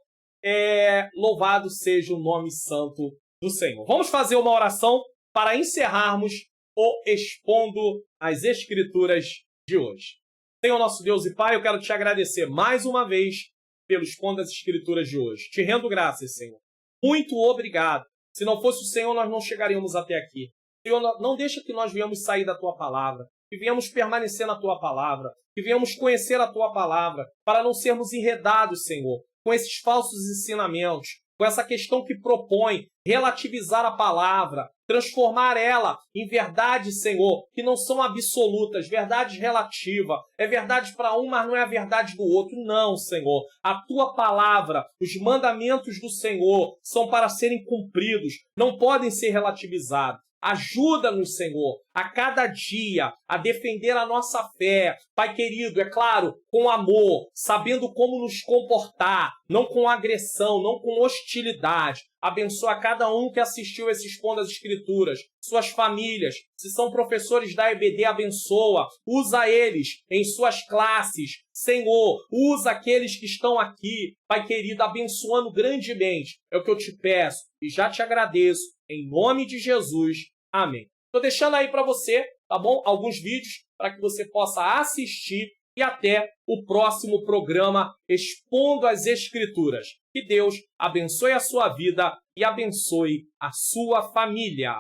Louvado seja o nome santo do Senhor. Vamos fazer uma oração para encerrarmos o Expondo as Escrituras de hoje. Senhor nosso Deus e Pai, eu quero te agradecer mais uma vez pelo Expondo as Escrituras de hoje. Te rendo graças, Senhor. Muito obrigado. Se não fosse o Senhor, nós não chegaríamos até aqui. Senhor, não deixa que nós venhamos sair da Tua Palavra, que venhamos permanecer na Tua Palavra, que venhamos conhecer a Tua Palavra, para não sermos enredados, Senhor, com esses falsos ensinamentos, com essa questão que propõe relativizar a palavra, transformar ela em verdades, Senhor, que não são absolutas, verdades relativas. É verdade para um, mas não é a verdade do outro. Não, Senhor. A Tua palavra, os mandamentos do Senhor são para serem cumpridos, não podem ser relativizados. Ajuda-nos, Senhor, a cada dia a defender a nossa fé. Pai querido, é claro, com amor, sabendo como nos comportar, não com agressão, não com hostilidade. Abençoa cada um que assistiu esse Expondo as Escrituras, suas famílias. Se são professores da EBD, abençoa. Usa eles em suas classes. Senhor, usa aqueles que estão aqui, Pai querido, abençoando grandemente. É o que eu te peço e já te agradeço. Em nome de Jesus. Amém. Estou deixando aí para você, tá bom? Alguns vídeos para que você possa assistir e até o próximo programa Expondo as Escrituras. Que Deus abençoe a sua vida e abençoe a sua família.